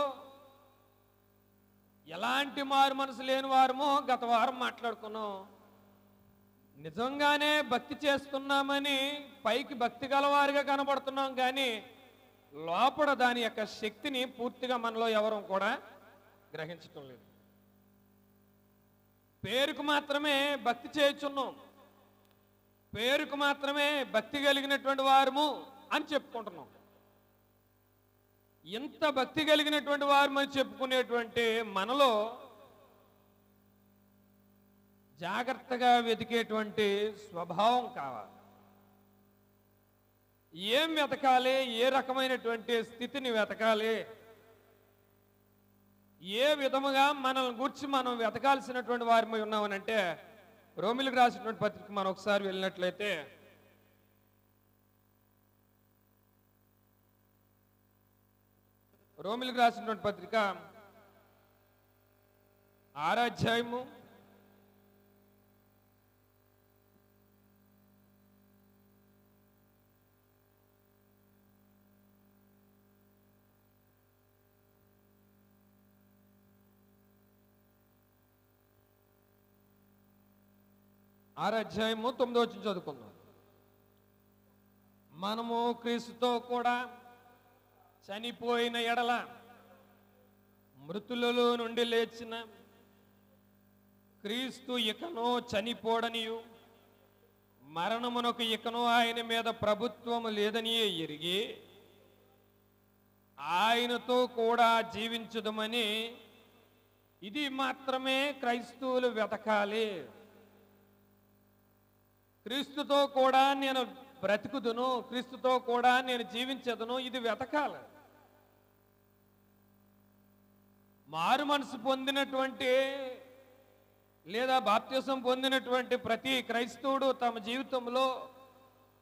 ఎలాంటి మారు మనసు లేని వారమో గత వారం మాట్లాడుకున్నాం. నిజంగానే భక్తి చేస్తున్నామని పైకి భక్తి గలవారిగా కనబడుతున్నాం, కానీ లోపల దాని యొక్క శక్తిని పూర్తిగా మనలో ఎవరూ కూడా గ్రహించటం లేదు. పేరుకు మాత్రమే భక్తి చేయుచున్నాం, పేరుకు మాత్రమే భక్తి కలిగినటువంటి వారము అని చెప్పుకుంటున్నాం. ఇంత భక్తి కలిగినటువంటి వారమని చెప్పుకునేటువంటి మనలో జాగ్రత్తగా వెతికేటువంటి స్వభావం కావాలి. ఏం వెతకాలి, ఏ రకమైనటువంటి స్థితిని వెతకాలి, ఏ విధముగా మనల్ని గురించి మనం వెతకాల్సినటువంటి వారమై ఉన్నామనంటే, రోమిలకు రాసినటువంటి పత్రిక మనం ఒకసారి వెళ్ళినట్లయితే రోమిలకు రాసినటువంటి పత్రిక 6వ అధ్యాయము 6వ అధ్యాయము 9వ వచనం చదువుకుందాం. మనము క్రీస్తుతో కూడా చనిపోయిన ఎడల మృతులలో నుండి లేచిన క్రీస్తు ఇకనో చనిపోడనియు మరణమునకు ఇకనో ఆయన మీద ప్రభుత్వము లేదని ఎరిగి ఆయనతో కూడా జీవించుదమని ఇది మాత్రమే క్రైస్తవులు వెతకాలి. క్రీస్తుతో కూడా నేను బ్రతుకుదును, క్రీస్తుతో కూడా నేను జీవించదును, ఇది వెతకాలి. మారు మనసు పొందినటువంటి లేదా బాప్తిసం పొందినటువంటి ప్రతి క్రైస్తవుడు తమ జీవితంలో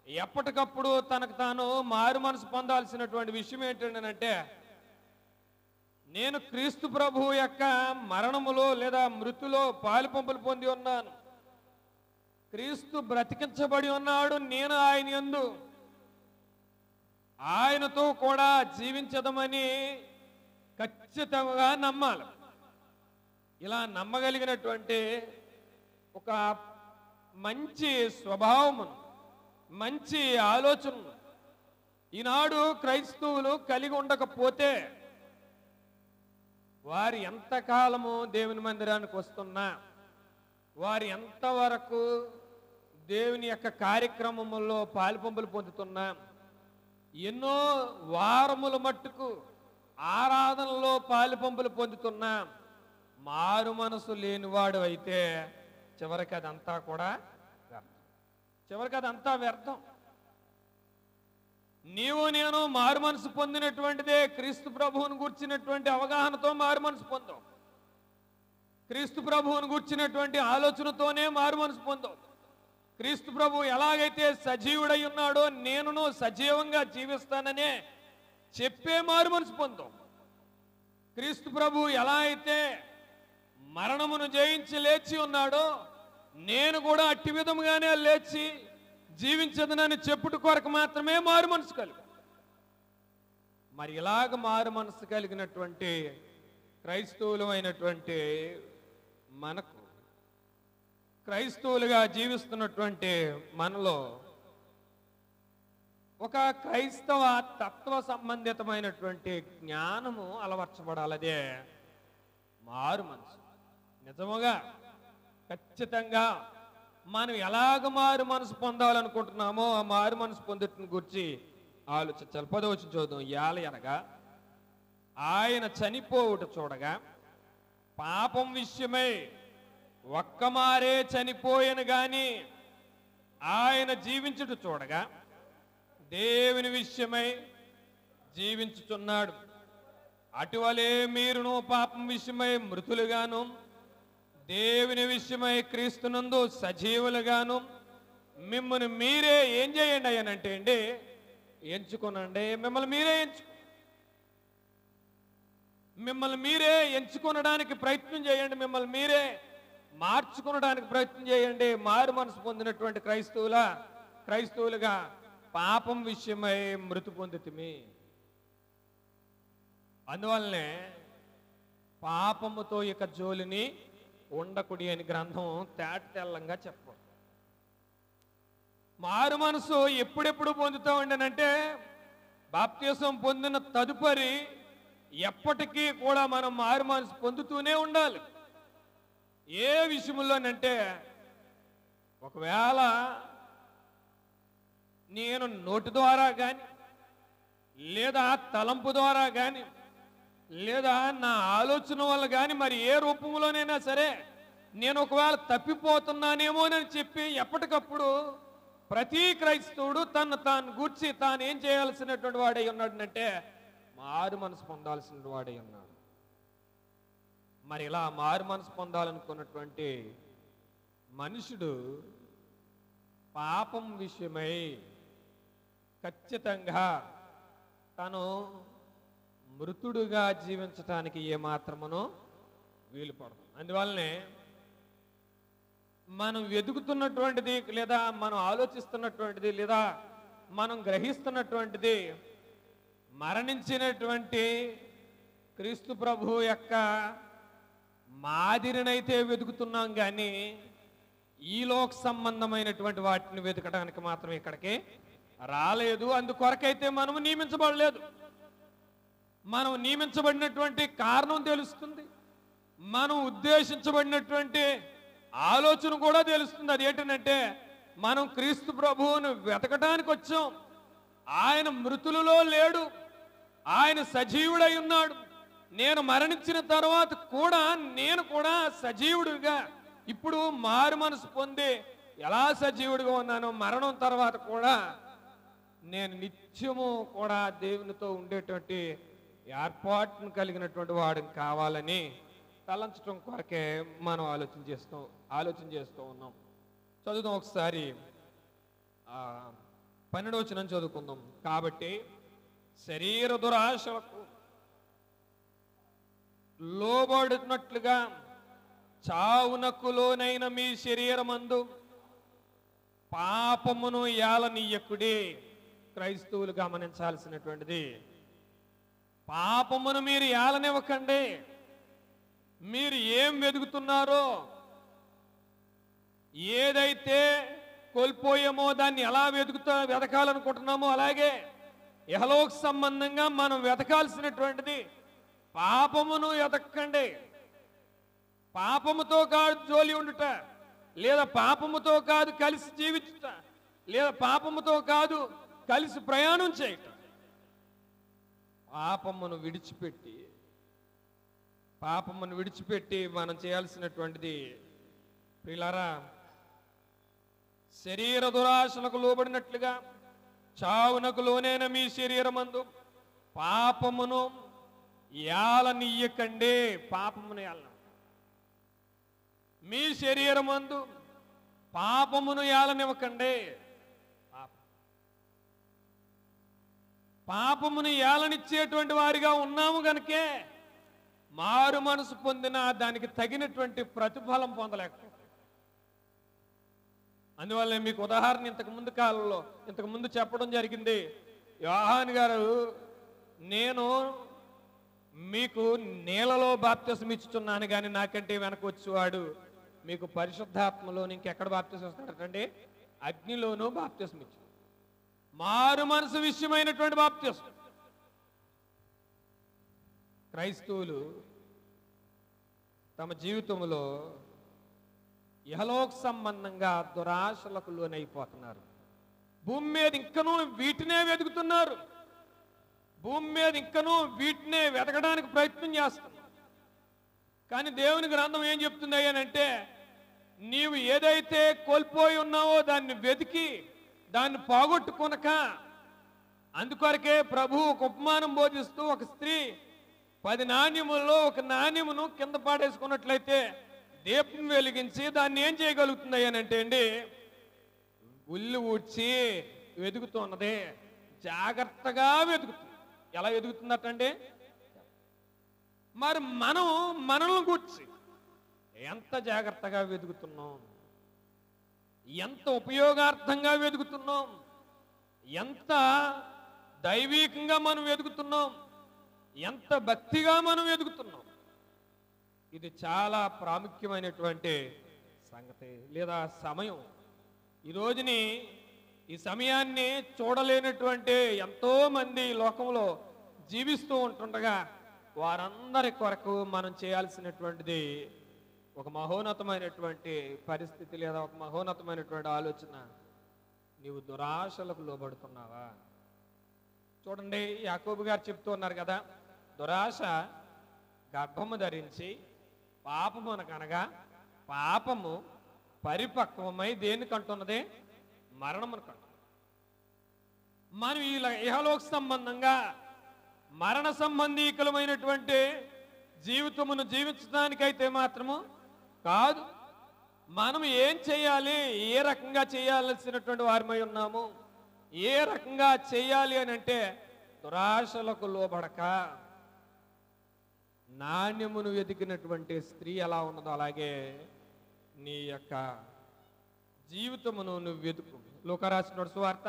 ఎప్పటికప్పుడు తనకు తాను మారు మనసు పొందాల్సినటువంటి విషయం ఏంటంటే, నేను క్రీస్తు ప్రభువు యొక్క మరణములో లేదా మృతిలో పాలు పంపులు పొంది ఉన్నాను, క్రీస్తు బ్రతికించబడి ఉన్నాడు, నేను ఆయన యందు ఆయనతో కూడా జీవించదమని ఖచ్చితంగా నమ్మాలి. ఇలా నమ్మగలిగినటువంటి ఒక మంచి స్వభావమును, మంచి ఆలోచనను ఈనాడు క్రైస్తవులు కలిగి ఉండకపోతే వారు ఎంతకాలము దేవుని మందిరానికి వస్తున్నా, వారు ఎంతవరకు దేవుని యొక్క కార్యక్రమముల్లో పాలుపంపులు పొందుతున్నా, ఎన్నో వారముల మట్టుకు ఆరాధనలో పాలుపంపులు పొందుతున్నా, మారు మనసు లేనివాడు అయితే చివరికి అదంతా కూడా వ్యర్థం. చివరికి అదంతా వ్యర్థం. నీవు నేను మారు మనసు పొందినటువంటిదే క్రీస్తు ప్రభువును గూర్చినటువంటి అవగాహనతో మారు మనసు పొందాం, క్రీస్తు ప్రభువును గూర్చినటువంటి ఆలోచనతోనే మారు మనసు పొందాం. క్రీస్తు ప్రభు ఎలాగైతే సజీవుడై ఉన్నాడో నేనును సజీవంగా జీవిస్తాననే చెప్పే మారు మనసు పొందాం. క్రీస్తు ప్రభు ఎలా అయితే మరణమును జయించి లేచి ఉన్నాడో నేను కూడా అట్టి విధముగానే లేచి జీవించదనని చెప్పుట కొరకు మాత్రమే మారు మనసు కలిగి. మరి ఇలాగ మారు మనసు కలిగినటువంటి క్రైస్తవులు అయినటువంటి మనకు, క్రైస్తవులుగా జీవిస్తున్నటువంటి మనలో ఒక క్రైస్తవ తత్వ సంబంధితమైనటువంటి జ్ఞానము అలవర్చబడాలదే మారు మనసు. నిజముగా ఖచ్చితంగా మనం ఎలాగ మారు మనసు పొందాలనుకుంటున్నామో ఆ మారు మనసు పొందుటను గురించి ఆలోచించాలి. 10వ వచనం చూద్దాం. ఏలయనగా ఆయన చనిపోవుట చూడగా పాపం విషయమై ఒక్కమారే చనిపోయను గాని ఆయన జీవించుట చూడగా దేవుని విషయమై జీవించుచున్నాడు. అటువలే మీరును పాపం విషయమై మృతులుగాను దేవుని విషయమై క్రీస్తునందు సజీవులుగాను మిమ్మల్ని మీరే ఏం చేయండి అయ్యానంటే అండి, ఎంచుకోనండి. మిమ్మల్ని మీరే ఎంచుకొనడానికి ప్రయత్నం చేయండి, మిమ్మల్ని మీరే మార్చుకొనడానికి ప్రయత్నం చేయండి. మారు మనసు పొందినటువంటి క్రైస్తవులుగా పాపం విషయమై మృతి పొందితిమి. అందువల్లనే పాపముతో ఇక జోలిని ఉండకుడి అని గ్రంథం తేటతెల్లంగా చెప్పదు. మారు మనసు ఎప్పుడెప్పుడు పొందుతామంటే బాప్తిసం పొందిన తదుపరి ఎప్పటికీ కూడా మనం మారు మనసు పొందుతూనే ఉండాలి. ఏ విషయంలోనంటే ఒకవేళ నేను నోటి ద్వారా కానీ లేదా తలంపు ద్వారా కానీ లేదా నా ఆలోచన వల్ల కానీ మరి ఏ రూపంలోనైనా సరే నేను ఒకవేళ తప్పిపోతున్నానేమోనని చెప్పి ఎప్పటికప్పుడు ప్రతి క్రైస్తవుడు తాను గూర్చి తాను ఏం చేయాల్సినటువంటి వాడై ఉన్నాడంటే మారు మనసు పొందాల్సిన వాడై ఉన్నాడు. మరి ఇలా మారు మనసు పొందాలనుకున్నటువంటి మనుషుడు పాపం విషయమై ఖచ్చితంగా తను మృతుడుగా జీవించటానికి ఏమాత్రమునో వీలు పడదు. అందువల్లనే మనం వెతుకుతున్నటువంటిది లేదా మనం ఆలోచిస్తున్నటువంటిది లేదా మనం గ్రహిస్తున్నటువంటిది మరణించినటువంటి క్రీస్తు ప్రభు యొక్క మాదిరినైతే వెతుకుతున్నాం కానీ ఈ లోక సంబంధమైనటువంటి వాటిని వెతకడానికి మాత్రం ఇక్కడికి రాలేదు. అందుకొరకైతే మనము నియమించబడలేదు. మనం నియమించబడినటువంటి కారణం తెలుస్తుంది, మనం ఉద్దేశించబడినటువంటి ఆలోచన కూడా తెలుస్తుంది. అదేంటంటే మనం క్రీస్తు ప్రభువును వెతకటానికి వచ్చాం. ఆయన మృతులలో లేడు, ఆయన సజీవుడై ఉన్నాడు. నేను మరణించిన తర్వాత కూడా నేను కూడా సజీవుడిగా ఇప్పుడు మారు మనసు పొంది ఎలా సజీవుడిగా ఉన్నానో మరణం తర్వాత కూడా నేను నిత్యము కూడా దేవునితో ఉండేటువంటి ఏర్పాటును కలిగినటువంటి వాడిని కావాలని తలంచడం కొరకే మనం ఆలోచన చేస్తూ ఉన్నాం. చదువుదాం ఒకసారి 12వ వచనం చదువుకుందాం. కాబట్టి శరీర దురాశలకు లోబడినట్లుగా చావునకు లోనైన మీ శరీరమందు పాపమును ఏలనీయకుడి. క్రైస్తవులు గమనించాల్సినటువంటిది, పాపమును మీరు ఏలనివ్వకండి. మీరు ఏం వెతుకుతున్నారో, ఏదైతే కోల్పోయామో దాన్ని ఎలా వెతకాలనుకుంటున్నామో అలాగే ఇహలోక సంబంధంగా మనం వెతకాల్సినటువంటిది పాపమును వెతకండి. పాపముతో కాదు జోలి ఉండుట, లేదా పాపముతో కాదు కలిసి జీవించుట, లేదా పాపముతో కాదు కలిసి ప్రయాణం చేయట. పాపమును విడిచిపెట్టి మనం చేయాల్సినటువంటిది ప్రియులారా, శరీర దురాశలకు లోబడినట్లుగా చావునకు లోనైన మీ శరీరమందు పాపమును ఏలనీయకండి. పాపమును ఏలన మీ శరీరమందు పాపమును ఏలనివ్వకండి. పాపమును ఏలనిచ్చేటువంటి వారిగా ఉన్నాము గనుకే మారు మనసు పొందిన దానికి తగినటువంటి ప్రతిఫలం పొందలేకపోతే. అందువల్ల మీకు ఉదాహరణ ఇంతకు ముందు చెప్పడం జరిగింది. యోహాను గారు, నేను మీకు నీళ్ళలో బాప్తిసం ఇచ్చుచున్నాను కానీ నాకంటే వెనక వచ్చేవాడు మీకు పరిశుద్ధాత్మలోని ఇంకెక్కడ బాప్తిసం ఇస్తాడటండి, అగ్నిలోనూ బాప్తిసం ఇచ్చు. మారు మనసు విషయమైనటువంటి బాప్తిసం. క్రైస్తవులు తమ జీవితంలో ఇహలోక సంబంధంగా దురాశలకు లోనైపోతున్నారు. భూమి మీద ఇంకనూ వీటినే వెతుకుతున్నారు. భూమి మీద ఇంకనూ వీటినే వెతకడానికి ప్రయత్నం చేస్తున్నారు. కానీ దేవుని గ్రంథం ఏం చెప్తుంది అంటే, నీవు ఏదైతే కోల్పోయి ఉన్నావో దాన్ని వెతికి దాన్ని పోగొట్టుకొనక, అందుకొరకే ప్రభు ఒక ఉపమానం బోధిస్తూ, ఒక స్త్రీ 10 నాణ్యములలో ఒక నాణ్యమును కింద పాడేసుకున్నట్లయితే దీపం వెలిగించి దాన్ని ఏం చేయగలుగుతుంది అంటే అండి, ఉల్లి ఊడ్చి వెతుకుతున్నది. జాగ్రత్తగా వెతుకుతుంది. ఎలా వెతుకుతున్నట్టండి, మరి మనల్ని గూర్చి ఎంత జాగ్రత్తగా వెతుకుతున్నాం, ఎంత ఉపయోగార్థంగా వెతుకుతున్నాం, ఎంత దైవీకంగా మనం వెతుకుతున్నాం, ఎంత భక్తిగా మనం వెతుకుతున్నాం. ఇది చాలా ప్రాముఖ్యమైనటువంటి సంగతి లేదా సమయం. ఈ రోజుని ఈ సమయాన్ని చూడలేనటువంటి ఎంతో మంది లోకంలో జీవిస్తూ ఉంటుండగా వారందరి కొరకు మనం చేయాల్సినటువంటిది ఒక మహోన్నతమైనటువంటి పరిస్థితి లేదా ఒక మహోన్నతమైనటువంటి ఆలోచన. నీవు దురాశలకు లోబడుతున్నావా? చూడండి, యాకోబు గారు చెప్తూ ఉన్నారు కదా, దురాశ గర్భము ధరించి పాపము అనగా పాపము పరిపక్వమై దేనికంటున్నది? మరణమునకంటున్నది. మనం ఈ ఇహలోక సంబంధంగా మరణ సంబంధీకులమైనటువంటి జీవితమును జీవించడానికైతే మాత్రము కాదు. మనం ఏం చేయాలి, ఏ రకంగా చేయాల్సినటువంటి వారమై ఉన్నాము, ఏ రకంగా చేయాలి అని అంటే దురాశలకు లోబడక నాణ్యమును వెతికినటువంటి స్త్రీ ఎలా ఉన్నదో అలాగే నీ యొక్క జీవితమును నువ్వు వెతుకు. లూకా రాసిన సువార్త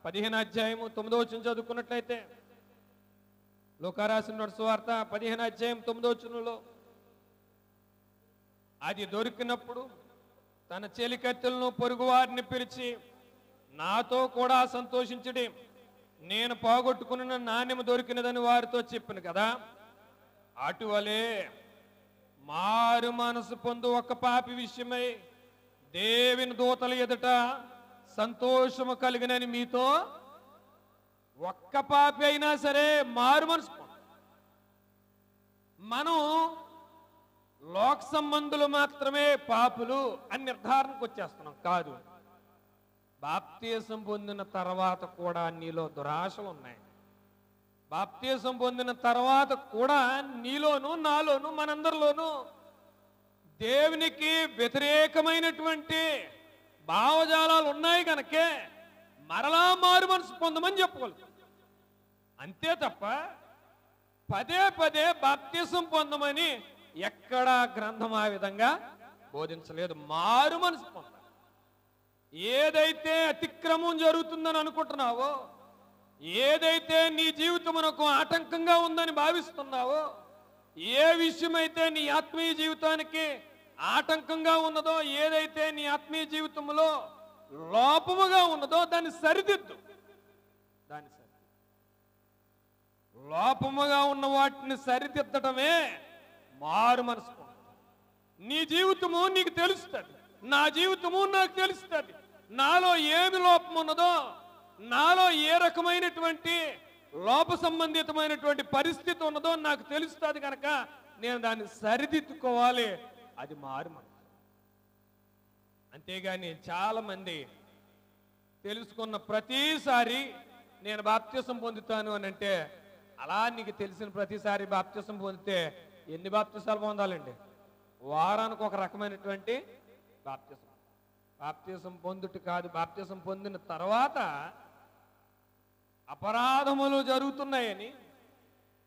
15వ అధ్యాయము 9వ వచనం చదువుకున్నట్లయితే, లూకా రాసిన సువార్త 15వ అధ్యాయం 9వ వచనంలో, అది దొరికినప్పుడు తన చెలికత్తెలను పొరుగు వారిని పిలిచి, నాతో కూడా సంతోషించుడి, నేను పోగొట్టుకున్న నాణ్యము దొరికినదని వారితో చెప్పిన కదా, అటువలే మారు మనసు పొందు ఒక పాపి విషయమై దేవుని దూతల ఎదుట సంతోషము కలిగినని మీతో. ఒక్క పాపి అయినా సరే మారు మనసు పొందు. మనం లోక సంబంధులు మాత్రమే పాపులు అని నిర్ధారణకు వచ్చేస్తున్నాం. కాదు, బాప్తీసం పొందిన తర్వాత కూడా నీలో దురాశలు ఉన్నాయి. బాప్తీసం పొందిన తర్వాత కూడా నీలోను నాలోను మనందరిలోనూ దేవునికి వ్యతిరేకమైనటువంటి భావజాలాలు ఉన్నాయి కనుకే మరలా మారు మనసు పొందమని చెప్పగలుగుతాం. అంతే తప్ప పదే పదే బాప్తీసం పొందమని ఎక్కడా గ్రంథం ఆ విధంగా బోధించలేదు. మారు మనసు పొంద. ఏదైతే అతిక్రమం జరుగుతుందని అనుకుంటున్నావో, ఏదైతే నీ జీవితమునకు ఆటంకంగా ఉందని భావిస్తున్నావో, ఏ విషయమైతే నీ ఆత్మీయ జీవితానికి ఆటంకంగా ఉన్నదో, ఏదైతే నీ ఆత్మీయ జీవితంలో లోపముగా ఉన్నదో దాన్ని సరిదిద్దు. లోపముగా ఉన్న వాటిని సరిదిద్దటమే మారు మనసు. నీ జీవితము నీకు తెలుస్తుంది, నా జీవితము నాకు తెలుస్తుంది. నాలో ఏమి లోపం ఉన్నదో, నాలో ఏ రకమైనటువంటి లోప సంబంధితమైనటువంటి పరిస్థితి ఉన్నదో నాకు తెలుస్తుంది కనుక నేను దాన్ని సరిదిద్దుకోవాలి. అది మారు మనసు. అంతేగాని చాలా మంది తెలుసుకున్న ప్రతిసారి నేను బాప్తిసం పొందుతాను అని అంటే, అలా నీకు తెలిసిన ప్రతిసారి బాప్తిసం పొందితే ఎన్ని బాప్తిసాలు పొందాలండి? వారానికి ఒక రకమైనటువంటి బాప్తిసం. బాప్తిసం పొందుట కాదు, బాప్తిసం పొందిన తర్వాత అపరాధములు జరుగుతున్నాయని,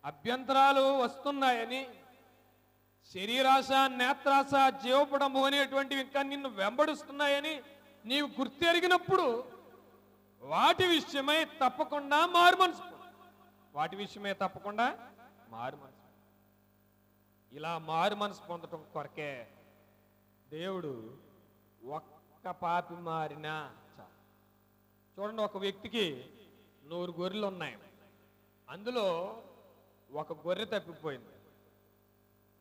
అభ్యంతరాలు వస్తున్నాయని, శరీరాశ, నేత్రాశ, జీవపడము అనేటువంటివి ఇంకా నిన్ను వెంబడిస్తున్నాయని నీవు గుర్తెరిగినప్పుడు వాటి విషయమై తప్పకుండా మారు మనసు. వాటి విషయమే తప్పకుండా మారు మనసు. ఇలా మారు మనసు పొందటం కొరకే దేవుడు ఒక్క పాపి మారినా చాలు. చూడండి, ఒక వ్యక్తికి 100 గొర్రెలు ఉన్నాయి. అందులో ఒక గొర్రె తప్పిపోయింది.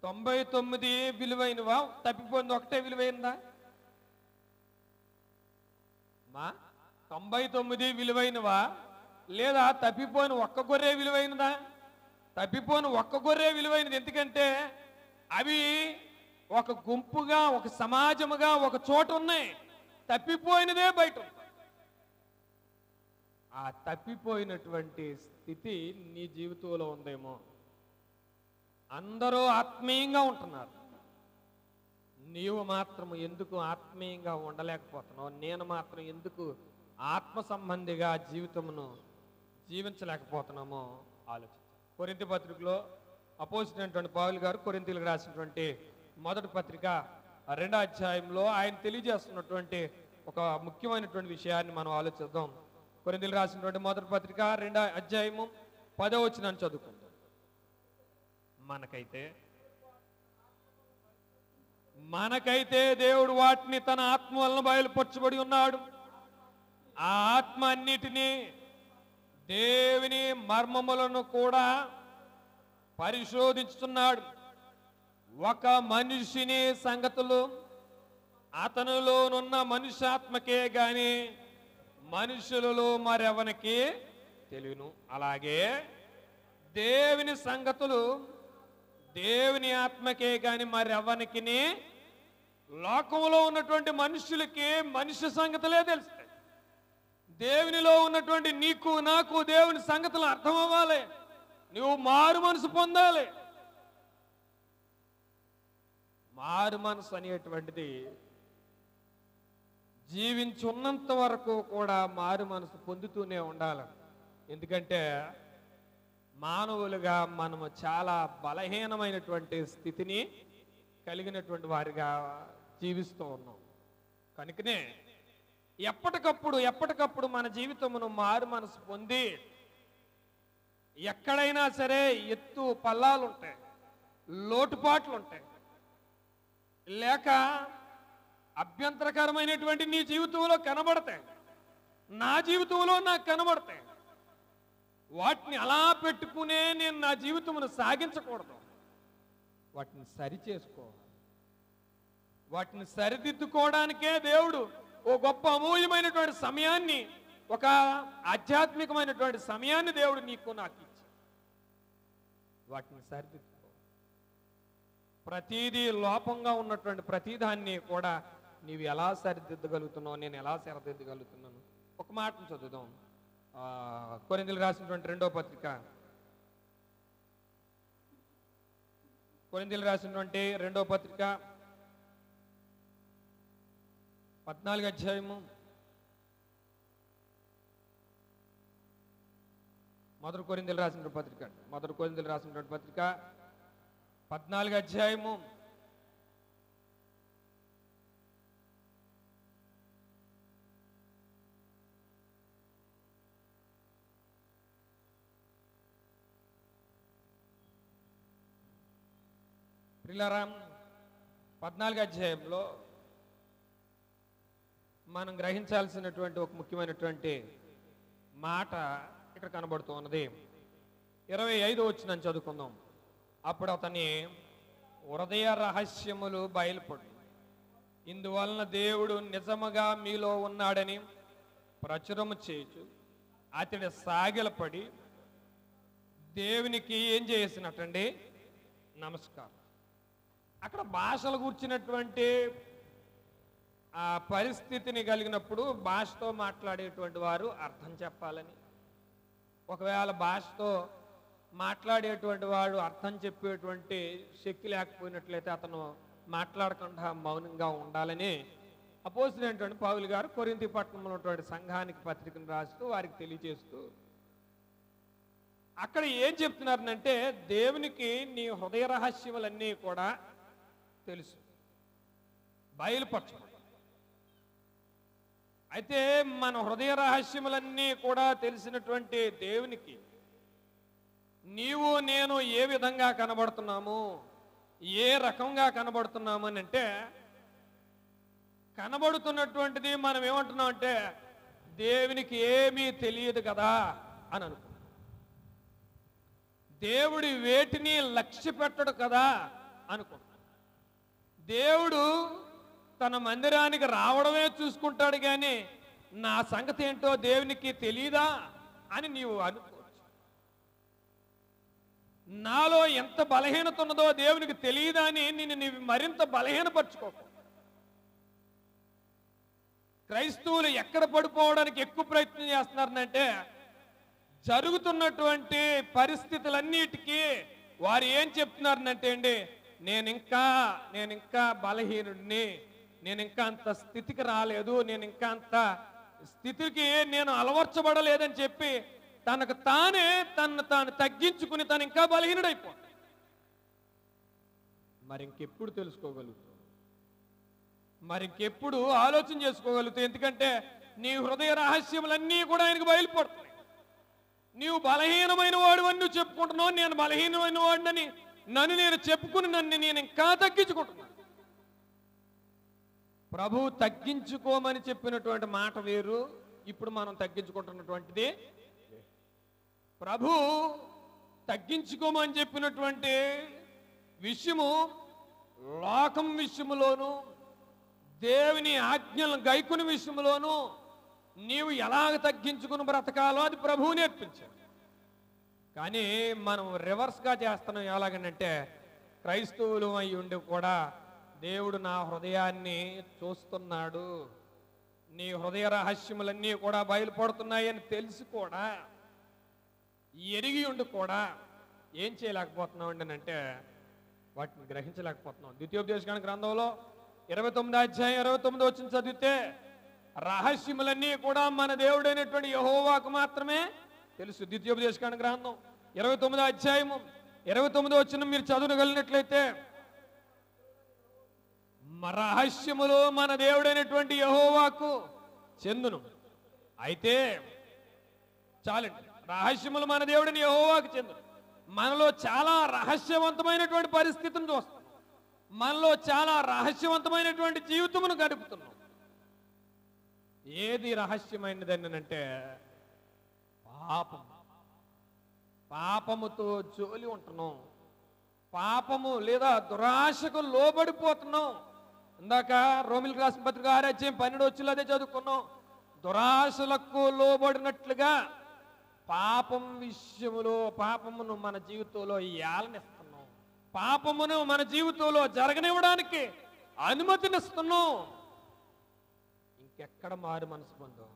99 విలువైనవా? తప్పిపోయింది ఒకటే విలువైందా? 99 విలువైనవా లేదా తప్పిపోయిన ఒక్క గొర్రె విలువైనదా? తప్పిపోయిన ఒక్క గొర్రె విలువైనది. ఎందుకంటే అవి ఒక గుంపుగా, ఒక సమాజముగా ఒక చోట ఉన్నాయి. తప్పిపోయినదే బయట. ఆ తప్పిపోయినటువంటి స్థితి నీ జీవితంలో ఉందేమో. అందరూ ఆత్మీయంగా ఉంటున్నారు, నీవు మాత్రం ఎందుకు ఆత్మీయంగా ఉండలేకపోతున్నావు? నేను మాత్రం ఎందుకు ఆత్మ సంబంధిగా జీవితమును జీవించలేకపోతున్నామో ఆలోచించు. కొరింథీ పత్రికలో అపోజిట్ పౌలు గారు కొరింథీలకు రాసినటువంటి మొదటి పత్రిక 2వ అధ్యాయంలో ఆయన తెలియజేస్తున్నటువంటి ఒక ముఖ్యమైనటువంటి విషయాన్ని మనం ఆలోచిద్దాం. కొరింథీలకు రాసినటువంటి మొదటి పత్రిక 2వ అధ్యాయము 10వ వచనాన్ని చదువుకుందాం. మనకైతే దేవుడు వాటిని తన ఆత్మ వలన బయలుపరచబడి ఉన్నాడు. ఆ ఆత్మ అన్నిటినీ దేవుని మర్మములను కూడా పరిశోధించుతున్నాడు. ఒక మనిషిని సంగతులు అతనిలోనున్న మనుష్యాత్మకే గాని మనుషులలో మరెవనికి తెలియను. అలాగే దేవుని సంగతులు దేవుని ఆత్మకే గాని మరెవనికి, లోకంలో ఉన్నటువంటి మనుషులకి మనుష్య సంగతులే తెలుస్తాయి. దేవునిలో ఉన్నటువంటి నీకు నాకు దేవుని సంగతులు అర్థం అవ్వాలి. నువ్వు మారు మనసు పొందాలి. మారు మనసు అనేటువంటిది జీవించున్నంత వరకు కూడా మారు మనసు పొందుతూనే ఉండాలి. ఎందుకంటే మానవులుగా మనము చాలా బలహీనమైనటువంటి స్థితిని కలిగినటువంటి వారిగా జీవిస్తూ ఉన్నాం. కనుకనే ఎప్పటికప్పుడు మన జీవితమును మారు మనసు పొంది, ఎక్కడైనా సరే ఎత్తు పల్లాలు ఉంటాయి, లోటుపాట్లు ఉంటాయి, లేక అభ్యంతరకరమైనటువంటి నీ జీవితంలో కనబడతాయి, నా జీవితంలో నాకు కనబడతాయి. వాటిని అలా పెట్టుకునే నేను నా జీవితమును సాగించకూడదు. వాటిని సరి చేసుకోవాలి. వాటిని సరిదిద్దుకోవడానికే దేవుడు ఓ గొప్ప అమూల్యమైనటువంటి సమయాన్ని, ఒక ఆధ్యాత్మికమైనటువంటి సమయాన్ని దేవుడు నీకు నాకు ఇచ్చి వాటిని సరిదిద్దుకో. ప్రతిదీ లోపంగా ఉన్నటువంటి ప్రతిదాన్ని కూడా నీవు ఎలా సరిదిద్దగలుగుతున్నావు, నేను ఎలా సరిదిద్దగలుగుతున్నాను. ఒక మాటను చదువుదాం. కొరింథీయులకు రాసినటువంటి 2వ పత్రిక, కొరింథీయులకు రాసినటువంటి 2వ పత్రిక 14వ అధ్యాయము మొదటి కొరింథీయులకు రాసినటువంటి పత్రిక 14వ అధ్యాయము 14వ అధ్యాయంలో మనం గ్రహించాల్సినటువంటి ఒక ముఖ్యమైనటువంటి మాట ఇక్కడ కనబడుతూ ఉన్నది. 25వ వచనం చదువుకుందాం. అప్పుడు అతని హృదయ రహస్యములు బయలుపడు, ఇందువలన దేవుడు నిజముగా మీలో ఉన్నాడని ప్రచురము చేయుచు అతడి సాగిలపడి దేవునికి ఏం చేసినట్టండి, నమస్కారం. అక్కడ భాషలు కూర్చున్నటువంటి ఆ పరిస్థితిని కలిగినప్పుడు భాషతో మాట్లాడేటువంటి వారు అర్థం చెప్పాలని, ఒకవేళ భాషతో మాట్లాడేటువంటి వాడు అర్థం చెప్పేటువంటి శక్తి లేకపోయినట్లయితే అతను మాట్లాడకుండా మౌనంగా ఉండాలని అపోస్తలుడైనటువంటి పౌలు గారు కొరింథీ పట్టణంలో ఉన్నటువంటి సంఘానికి పత్రికను రాస్తూ వారికి తెలియజేస్తూ అక్కడ ఏం చెప్తున్నారనంటే, దేవునికి నీ హృదయ రహస్యములన్నీ కూడా తెలుసు, బయలుపరచు. అయితే మన హృదయ రహస్యములన్నీ కూడా తెలిసినటువంటి దేవునికి నీవు నేను ఏ విధంగా కనబడుతున్నాము, ఏ రకంగా కనబడుతున్నాము అని అంటే, కనబడుతున్నటువంటిది మనం ఏమంటున్నాం అంటే దేవునికి ఏమీ తెలియదు కదా అని అనుకుంటున్నాం. దేవుడి వేటిని లక్ష్య పెట్టడు కదా అనుకుంటున్నాం. దేవుడు తన మందిరానికి రావడమే చూసుకుంటాడు కానీ నా సంగతి ఏంటో దేవునికి తెలియదా అని నీవు అనుకోవచ్చు. నాలో ఎంత బలహీనత ఉన్నదో దేవునికి తెలియదా అని నీవు మరింత బలహీనపరచుకోకు. క్రైస్తవులు ఎక్కడ పడిపోవడానికి ఎక్కువ ప్రయత్నం చేస్తున్నారంటే, జరుగుతున్నటువంటి పరిస్థితులన్నిటికీ వారు ఏం చెప్తున్నారనంటే అండి, నేను ఇంకా బలహీనుడిని, నేను ఇంకా అంత స్థితికి రాలేదు, నేను ఇంకా అంత స్థితికి నేను అలవర్చబడలేదని చెప్పి తనకు తాను తగ్గించుకుని తను ఇంకా బలహీనుడైపోతాడు. మరి ఇంకెప్పుడు తెలుసుకోగలుగుతావు, మరి ఇంకెప్పుడు ఆలోచన చేసుకోగలుగుతావు? ఎందుకంటే నీ హృదయ రహస్యములన్నీ కూడా ఆయనకు బయలుపడుతున్నాయి. నీవు బలహీనమైన వాడు అని నువ్వు చెప్పుకుంటున్నావు, నేను బలహీనమైన వాడిని నన్ను నేను చెప్పుకుని నేను ఇంకా తగ్గించుకుంటున్నాను. ప్రభువు తగ్గించుకోమని చెప్పినటువంటి మాట వేరు, ఇప్పుడు మనం తగ్గించుకుంటున్నటువంటిది. ప్రభు తగ్గించుకోమని చెప్పినటువంటి విషయము లోకం విషయములోను, దేవుని ఆజ్ఞలను గైకుని విషయంలోను నీవు ఎలాగ తగ్గించుకుని బ్రతకాలో అది ప్రభువు నేర్పించాడు. కానీ మనం రివర్స్గా చేస్తున్నాం. ఎలాగనంటే క్రైస్తవులు అయి ఉండి కూడా దేవుడు నా హృదయాన్ని చూస్తున్నాడు, నీ హృదయ రహస్యములన్నీ కూడా బయలుపడుతున్నాయని తెలిసి కూడా, ఎరిగి ఉండి కూడా ఏం చేయలేకపోతున్నాం అంటే వాటిని గ్రహించలేకపోతున్నాం. ద్వితీయోపదేశకాండ గ్రంథంలో 29వ అధ్యాయం 29 వచ్చిన చదివితే రహస్యములన్నీ కూడా మన దేవుడైనటువంటి యెహోవాకు మాత్రమే తెలుసు. ద్వితీయోపదేశకాండ గ్రంథం 29వ అధ్యాయము 29 వచ్చిన మీరు చదవగలిగినట్లయితే, రహస్యములు మన దేవుడైనటువంటి యెహోవాకు చెందును. అయితే చాలండి, రహస్యములు మన దేవుడిని యెహోవాకు చెందును. మనలో చాలా రహస్యవంతమైనటువంటి పరిస్థితిని చూస్తాం, మనలో చాలా రహస్యవంతమైనటువంటి జీవితమును గడుపుతున్నాం. ఏది రహస్యమైనదని అంటే పాపముతో జోలి ఉంటున్నాం, పాపము లేదా దురాశకు లోబడిపోతున్నాం. ఇందాక రోమిలకు రాసిన పత్రిక 6వ అధ్యాయం 12 వచ్చిలో అదే చదువుకున్నాం. దురాశలకు లోబడినట్లుగా పాపం విషయములో పాపమును మన జీవితంలో ఏలనిస్తున్నాం, పాపమును మన జీవితంలో జరగనివ్వడానికి అనుమతినిస్తున్నాం. ఇంకెక్కడ మారు మనసు పొందో,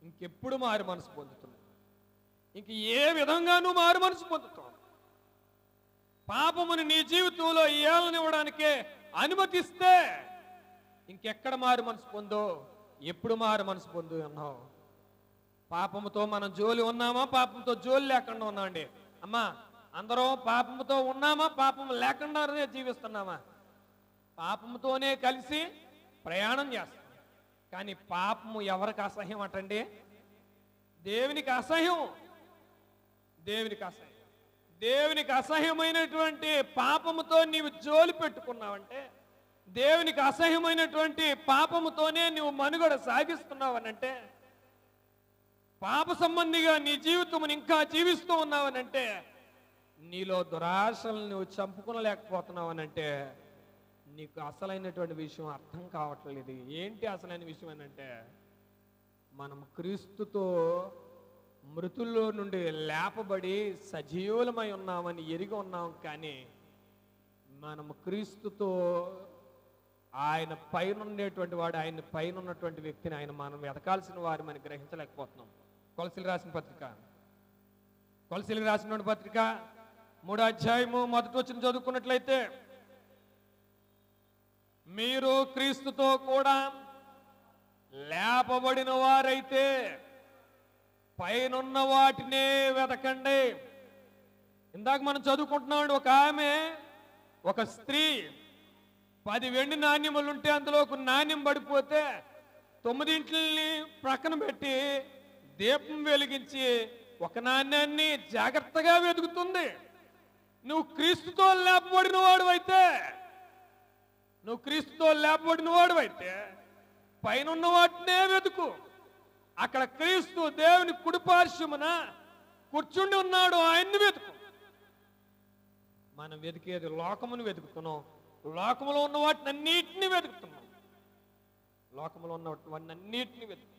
ఇంకెప్పుడు మారు మనసు పొందుతున్నాం, ఇంక ఏ విధంగానూ మారు మనసు పొందుతాం. పాపమును నీ జీవితంలో ఏలనివ్వడానికే అనుమతిస్తే ఇంకెక్కడ మారు మనసు పొందో, ఎప్పుడు మారు మనసు పొందు అన్నావు. పాపముతో మనం జోలి ఉన్నామా, పాపంతో జోలి లేకుండా ఉన్నామండి? అమ్మా, అందరం పాపముతో ఉన్నామా, పాపం లేకుండానే జీవిస్తున్నామా? పాపముతోనే కలిసి ప్రయాణం చేస్తాం. కానీ పాపము ఎవరికి అసహ్యం అటండి? దేవునికి అసహ్యం. దేవునికి అసహ్యం. దేవునికి అసహ్యమైనటువంటి పాపముతో నీవు జోలి పెట్టుకున్నావంటే, దేవునికి అసహ్యమైనటువంటి పాపముతోనే నువ్వు మనుగడ సాగిస్తున్నావనంటే, పాప సంబంధిగా నీ జీవితమును ఇంకా జీవిస్తూ ఉన్నావనంటే, నీలో దురాశలు నువ్వు చంపుకోలేకపోతున్నావనంటే నీకు అసలైనటువంటి విషయం అర్థం కావట్లేదు. ఏంటి అసలైన విషయం అంటే, మనం క్రీస్తుతో మృతుల్లో నుండి లేపబడి సజీవులమై ఉన్నామని ఎరిగి ఉన్నాం. కానీ మనం క్రీస్తుతో ఆయన పైన ఉండేటువంటి వాడు, ఆయన పైన ఉన్నటువంటి వ్యక్తిని ఆయన మనం వెతకాల్సిన వారు మనం గ్రహించలేకపోతున్నాం. కొలసీలకు రాసిన పత్రిక 3వ అధ్యాయము 1వ వచనం చదువుకున్నట్లయితే, మీరు క్రీస్తుతో కూడా లేపబడిన వారైతే పైనున్న వాటినే వెతకండి. ఇందాక మనం చదువుకుంటున్నాం, ఒక ఆమె, ఒక స్త్రీ 10 వెండి నాణ్యములు ఉంటే అందులో ఒక నాణ్యం పడిపోతే 9 ప్రక్కన పెట్టి దీపం వెలిగించి ఒక నాణ్యాన్ని జాగ్రత్తగా వెతుకుతుంది. నువ్వు క్రీస్తుతో లేపబడిన వాడు అయితే, నువ్వు క్రీస్తుతో లేపబడిన వాడు అయితే పైన ఉన్న వాటినే వెతుకు. అక్కడ క్రీస్తు దేవుని కుడిపార్శ్వమున కూర్చుండి ఉన్నాడు, ఆయన్ని వెతుకు. మనం వెతికేది లోకమును వెతుకుతున్నాం, లోకములో ఉన్న వాటిని అన్నిటిని వెతుకుతున్నాం, లోకములో ఉన్న వాటిని అన్నిటిని వెతుకు.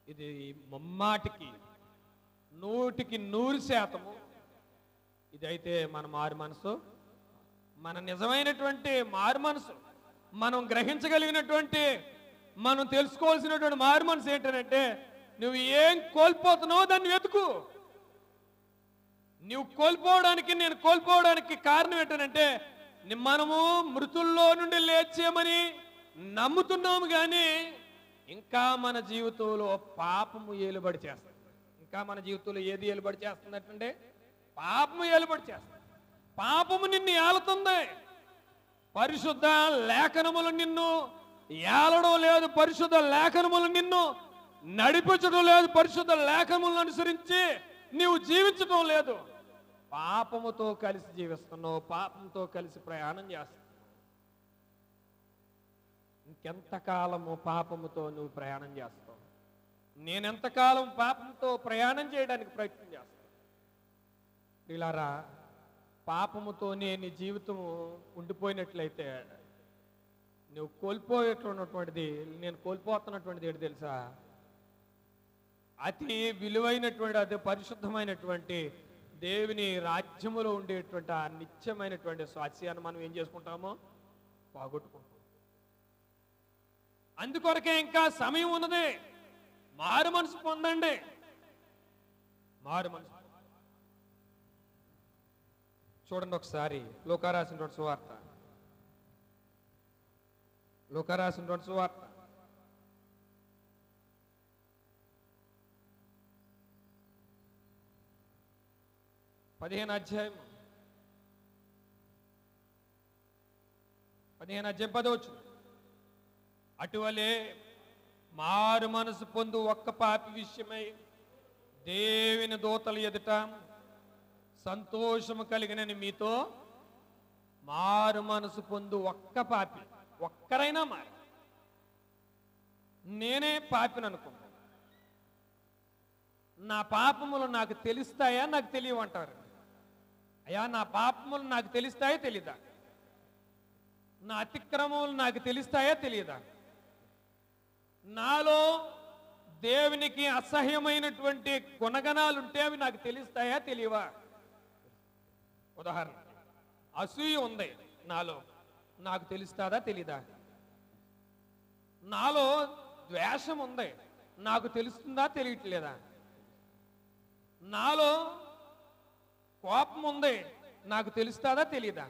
ఇది ముమ్మాటికి 100% ఇదైతే మన మారు మనసు, మన నిజమైనటువంటి మారు మనసు, మనం గ్రహించగలిగినటువంటి, మనం తెలుసుకోవాల్సినటువంటి మారు మనసు ఏంటంటే, నువ్వు ఏం కోల్పోతున్నావో దాన్ని వెతుకు. నువ్వు కోల్పోవడానికి, నేను కోల్పోవడానికి కారణం ఏంటంటే, మనము మృతుల్లో నుండి లేచామని నమ్ముతున్నాము, కానీ ఇంకా మన జీవితంలో పాపము ఏలుబడి చేస్తుంది. ఇంకా మన జీవితంలో ఏది ఏలుబడి చేస్తుందంటే పాపము ఏలుబడి చేస్తుంది. పాపము నిన్ను ఏలుతుంది. పరిశుద్ధ లేఖనములు నిన్ను ఏలడం లేదు, పరిశుద్ధ లేఖనములు నిన్ను నడిపించడం లేదు, పరిశుద్ధ లేఖనములను అనుసరించి నీవు జీవించడం లేదు. పాపముతో కలిసి జీవిస్తున్నావు, పాపంతో కలిసి ప్రయాణం చేస్తున్నావు. ఇంకెంతకాలము పాపముతో నువ్వు ప్రయాణం చేస్తావు? నేనెంతకాలం పాపంతో ప్రయాణం చేయడానికి ప్రయత్నం చేస్తాను? ఇలారా, పాపముతోనే నీ జీవితము ఉండిపోయినట్లయితే నువ్వు కోల్పోయేటటువంటిది, నేను కోల్పోతున్నటువంటిది ఏంటి తెలుసా? అతి విలువైనటువంటి, అతి పరిశుద్ధమైనటువంటి దేవుని రాజ్యములో ఉండేటువంటి ఆ నిత్యమైనటువంటి స్వాస్యాన్ని మనం ఏం చేసుకుంటామో పోగొట్టుకుంటాం. అందుకొరకే ఇంకా సమయం ఉన్నది. మారు మనసు పొందండి. మారు మనసు చూడండి ఒకసారి లూకా రాసినటువంటి సువార్త, లూకా రాసినటువంటి సువార్త 15వ అధ్యాయం 10వ వచనం. అటువలే మారు మనసు పొందు ఒక్క పాపి విషయమై దేవుని దూతల ఎదుట సంతోషము కలిగినని మీతో, మారు మనసు పొందు ఒక్క పాపి, ఒక్కరైనా మారి. నేనే పాపిని అనుకుంటాను. నా పాపములు నాకు తెలుస్తాయా, నాకు తెలియవంటారు. అయ్యా, నా పాపములు నాకు తెలుస్తాయా తెలీదా? నా అతిక్రమములు నాకు తెలుస్తాయా తెలియదా? నాలో దేవునికి అసహ్యమైనటువంటి గుణగణాలు ఉంటే అవి నాకు తెలుస్తాయా తెలియవా? ఉదాహరణ, అసూయ ఉంది నాలో, నాకు తెలుస్తుందా తెలీదా? నాలో ద్వేషం ఉంది, నాకు తెలుస్తుందా తెలియట్లేదా? నాలో కోపం ఉంది, నాకు తెలుస్తుందా తెలీదా?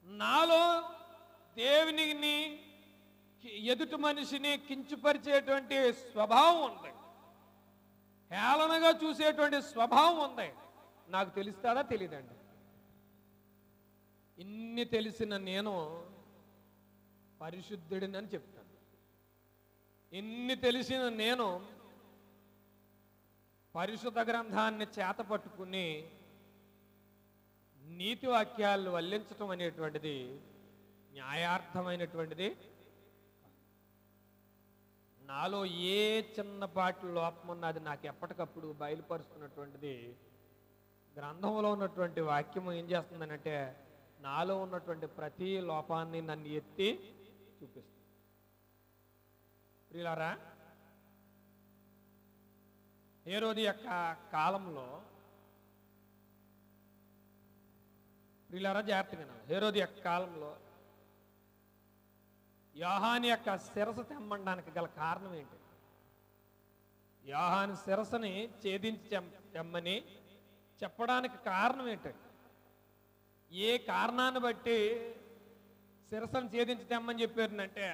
నాలో దేవునిని, ఎదుటి మనిషిని కించపరిచేటువంటి స్వభావం ఉంది, హేళనగా చూసేటువంటి స్వభావం ఉంది, నాకు తెలుస్తుందా తెలీదండి? ఇన్ని తెలిసిన నేను పరిశుద్ధుడినని చెప్తాను. ఇన్ని తెలిసిన నేను పరిశుద్ధ గ్రంథాన్ని చేత పట్టుకుని నీతి వాక్యాలు వల్లించటం అనేటువంటిది న్యాయార్థమైనటువంటిది. నాలో ఏ చిన్నపాటి లోపం ఉన్నది నాకు ఎప్పటికప్పుడు బయలుపరుస్తున్నటువంటిది గ్రంథంలో ఉన్నటువంటి వాక్యం ఏం చేస్తుందనంటే, నాలో ఉన్నటువంటి ప్రతి లోపాన్ని నన్ను ఎత్తి చూపిస్తుంది. ప్రియులారా, హేరోది యొక్క కాలంలో, ప్రియులారా జాగ్రత్తగా వినాలి, హేరోది యొక్క కాలంలో యోహాను యొక్క శిరస్సు తెమ్మడానికి గల కారణం ఏంటి? యోహాను శిరస్సుని ఛేదించి తెమ్మని చెప్పడానికి కారణం ఏంటి? ఏ కారణాన్ని బట్టి శిరస్సును ఛేదించి తెమ్మని చెప్పారంటే,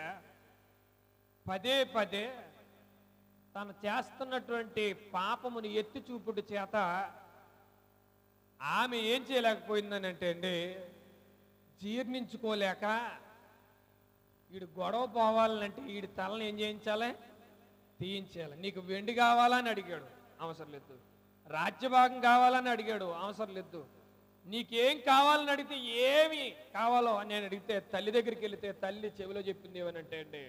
పదే పదే తను చేస్తున్నటువంటి పాపముని ఎత్తి చూపుడు చేత ఆమె ఏం చేయలేకపోయిందనంటే అండి, జీర్ణించుకోలేక వీడు గొడవ పోవాలంటే వీడి తలని ఏం చేయించాలి? తీయించాలి. నీకు వెండి కావాలని అడిగాడు, అవసరం లేదు. రాజ్యభాగం కావాలని అడిగాడు, అవసరం లేదు. నీకేం కావాలని అడిగితే, ఏమి కావాలో అని నేను అడిగితే, తల్లి దగ్గరికి వెళితే తల్లి చెవిలో చెప్పింది ఏమనంటే అండి,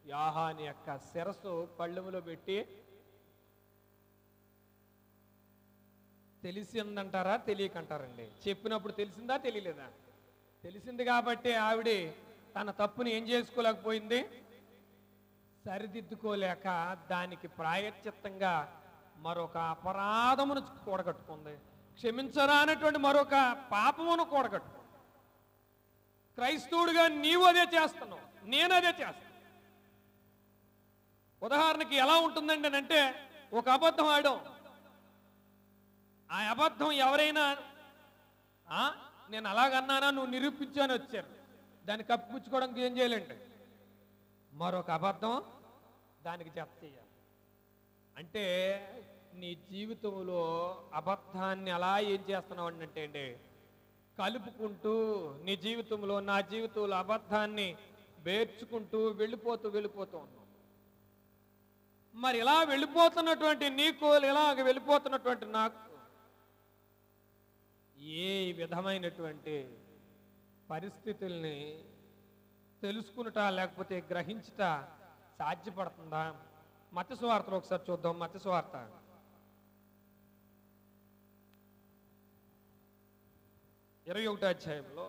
యోహాను యొక్క శిరస్సు పళ్ళెములో పెట్టి, తెలిసిందంటారా తెలియకంటారండి? చెప్పినప్పుడు తెలిసిందా తెలియలేదా? తెలిసింది కాబట్టి ఆవిడ తన తప్పుని ఏం చేసుకోలేకపోయింది, సరిదిద్దుకోలేక దానికి ప్రాయశ్చిత్తంగా మరొక అపరాధమును కూడగట్టుకుంది, క్షమించరానటువంటి మరొక పాపమును కూడగట్టుకుంది. క్రైస్తవుడిగా నీవు అదే చేస్తున్నావు, నేను అదే చేస్తాను. ఉదాహరణకి ఎలా ఉంటుందండి అంటే, ఒక అబద్ధం ఆడాం, ఆ అబద్ధం ఎవరైనా నేను అలాగన్నానా నువ్వు నిరూపించాను వచ్చారు, దాన్ని కప్పిపుచ్చుకోవడానికి ఏం చేయాలండి, మరొక అబద్ధం దానికి జత చేయాలి. అంటే నీ జీవితంలో అబద్ధాన్ని అలా ఏం చేస్తున్నావు అంటే అండి, కలుపుకుంటూ నీ జీవితంలో, నా జీవితంలో అబద్ధాన్ని బేర్చుకుంటూ వెళ్ళిపోతూ ఉన్నావు. మరి ఇలా వెళ్ళిపోతున్నటువంటి నీకు, ఇలాగ వెళ్ళిపోతున్నటువంటి నాకు ఏ విధమైనటువంటి పరిస్థితుల్ని తెలుసుకునుట లేకపోతే గ్రహించుట సాధ్యపడుతుందా? మత్తయి సువార్తలో ఒకసారి చూద్దాం. మత్తయి సువార్త 21వ అధ్యాయంలో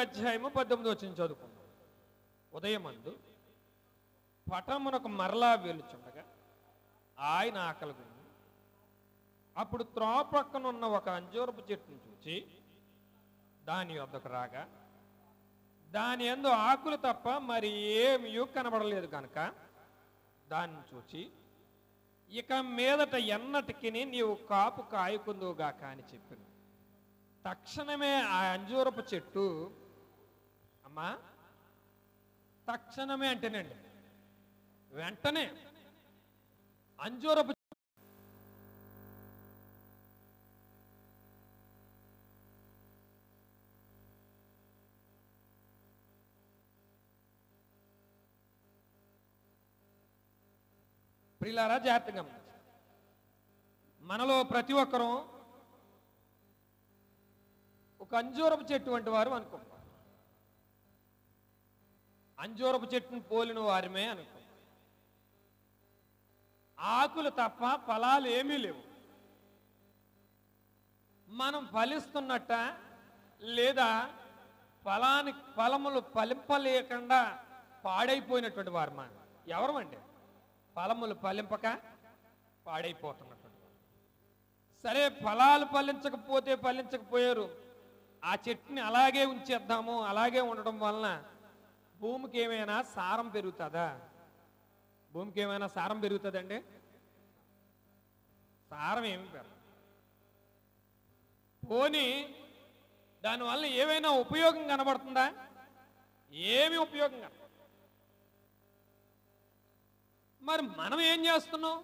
అధ్యాయము 18వ వచనం చదువుకుందాం. ఉదయమందు పటమునకు మరలా వెలుచుండగా ఆయన ఆకలి గొని అప్పుడు త్రోవ ప్రక్కన ఉన్న ఒక అంజూరపు చెట్టును చూచి దాని వద్దకు రాగా దాని యందు ఆకులు తప్ప మరి ఏమీ కనబడలేదు కనుక దాన్ని చూచి ఇక మీదట ఎన్నటికి నీవు కాపు కాయకుందువుగాక అని చెప్పింది. తక్షణమే ఆ అంజూరపు చెట్టు, అమ్మా తక్షణమే అంటేనండి వెంటనే అంజూరపు ప్రియులారా జాగ్రత్తగా మనలో ప్రతి ఒక్కరూ ఒక అంజూరపు చెట్టు వంటి వారు అనుకుంటాం. అంజూరపు చెట్టును పోలిన వారమే అనుకుంటాం. ఆకులు తప్ప ఫలాలు ఏమీ లేవు. మనం ఫలిస్తున్నట్ట లేదా ఫలములు ఫలింపలేకుండా పాడైపోయినటువంటి వారు మనం ఎవరమండి? ఫలములు ఫలింపక పాడైపోతున్నటువంటి వారు. సరే, ఫలాలు ఫలించకపోయారు, ఆ చెట్టుని అలాగే ఉంచేద్దాము. అలాగే ఉండడం వలన భూమికి ఏమైనా సారం పెరుగుతుందా? భూమికి ఏమైనా సారం పెరుగుతుందండి? సారం ఏమి పెరగదు. పోనీ దానివల్ల ఏమైనా ఉపయోగం కనబడుతుందా? ఏమి ఉపయోగం కనబడదు. మరి మనం ఏం చేస్తున్నాం?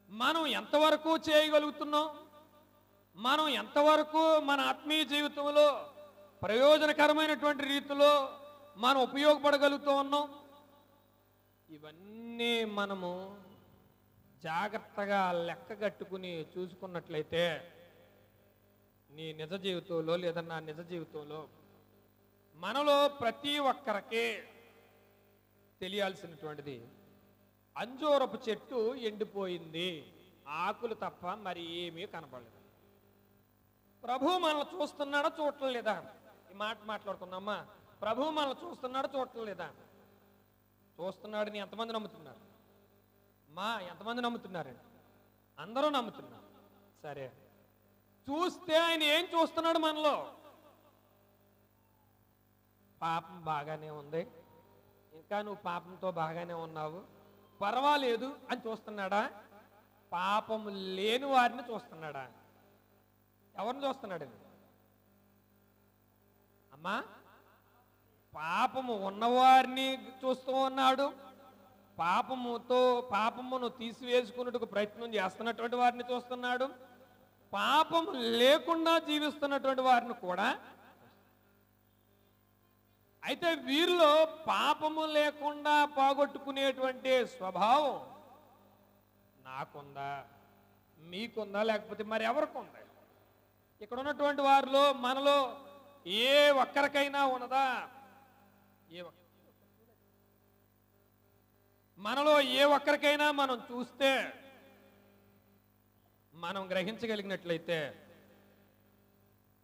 మనం ఎంతవరకు చేయగలుగుతున్నాం? మనం ఎంతవరకు మన ఆత్మీయ జీవితంలో ప్రయోజనకరమైనటువంటి రీతిలో మనం ఉపయోగపడగలుగుతూ ఉన్నాం? ఇవన్నీ మనము జాగ్రత్తగా లెక్కగట్టుకుని చూసుకున్నట్లయితే నీ నిజ జీవితంలో లేదా నా నిజ జీవితంలో మనలో ప్రతి ఒక్కరికి తెలియాల్సినటువంటిది, అంజూరపు చెట్టు ఎండిపోయింది, ఆకులు తప్ప మరి ఏమీ కనపడలేదు. ప్రభు మనల్ని చూస్తున్నాడా చూడటం లేదా? ఈ మాట మాట్లాడుకుందామా. ప్రభు మనల్ని చూస్తున్నాడా చూడటం లేదా? చూస్తున్నాడని ఎంతమంది నమ్ముతున్నారు? ఎంతమంది నమ్ముతున్నారండి? అందరూ నమ్ముతున్నారు. సరే, చూస్తే ఆయన ఏం చూస్తున్నాడు మనలో? పాపం బాగానే ఉంది, ఇంకా నువ్వు పాపంతో బాగానే ఉన్నావు, పర్వాలేదు అని చూస్తున్నాడా? పాపము లేని వారిని చూస్తున్నాడా? ఎవరిని చూస్తున్నాడండి? అమ్మా, పాపము ఉన్నవారిని చూస్తూ ఉన్నాడు, పాపమును తీసివేసుకున్నట్టుకు ప్రయత్నం చేస్తున్నటువంటి వారిని చూస్తున్నాడు, పాపము లేకుండా జీవిస్తున్నటువంటి వారిని కూడా. అయితే వీరిలో పాపము లేకుండా పోగొట్టుకునేటువంటి స్వభావం నాకుందా, మీకుందా, లేకపోతే మరి ఎవరికి ఉంది? ఇక్కడ ఉన్నటువంటి వారిలో మనలో ఏ ఒక్కరికైనా ఉన్నదా? మనలో ఏ ఒక్కరికైనా మనం చూస్తే మనం గ్రహించగలిగినట్లయితే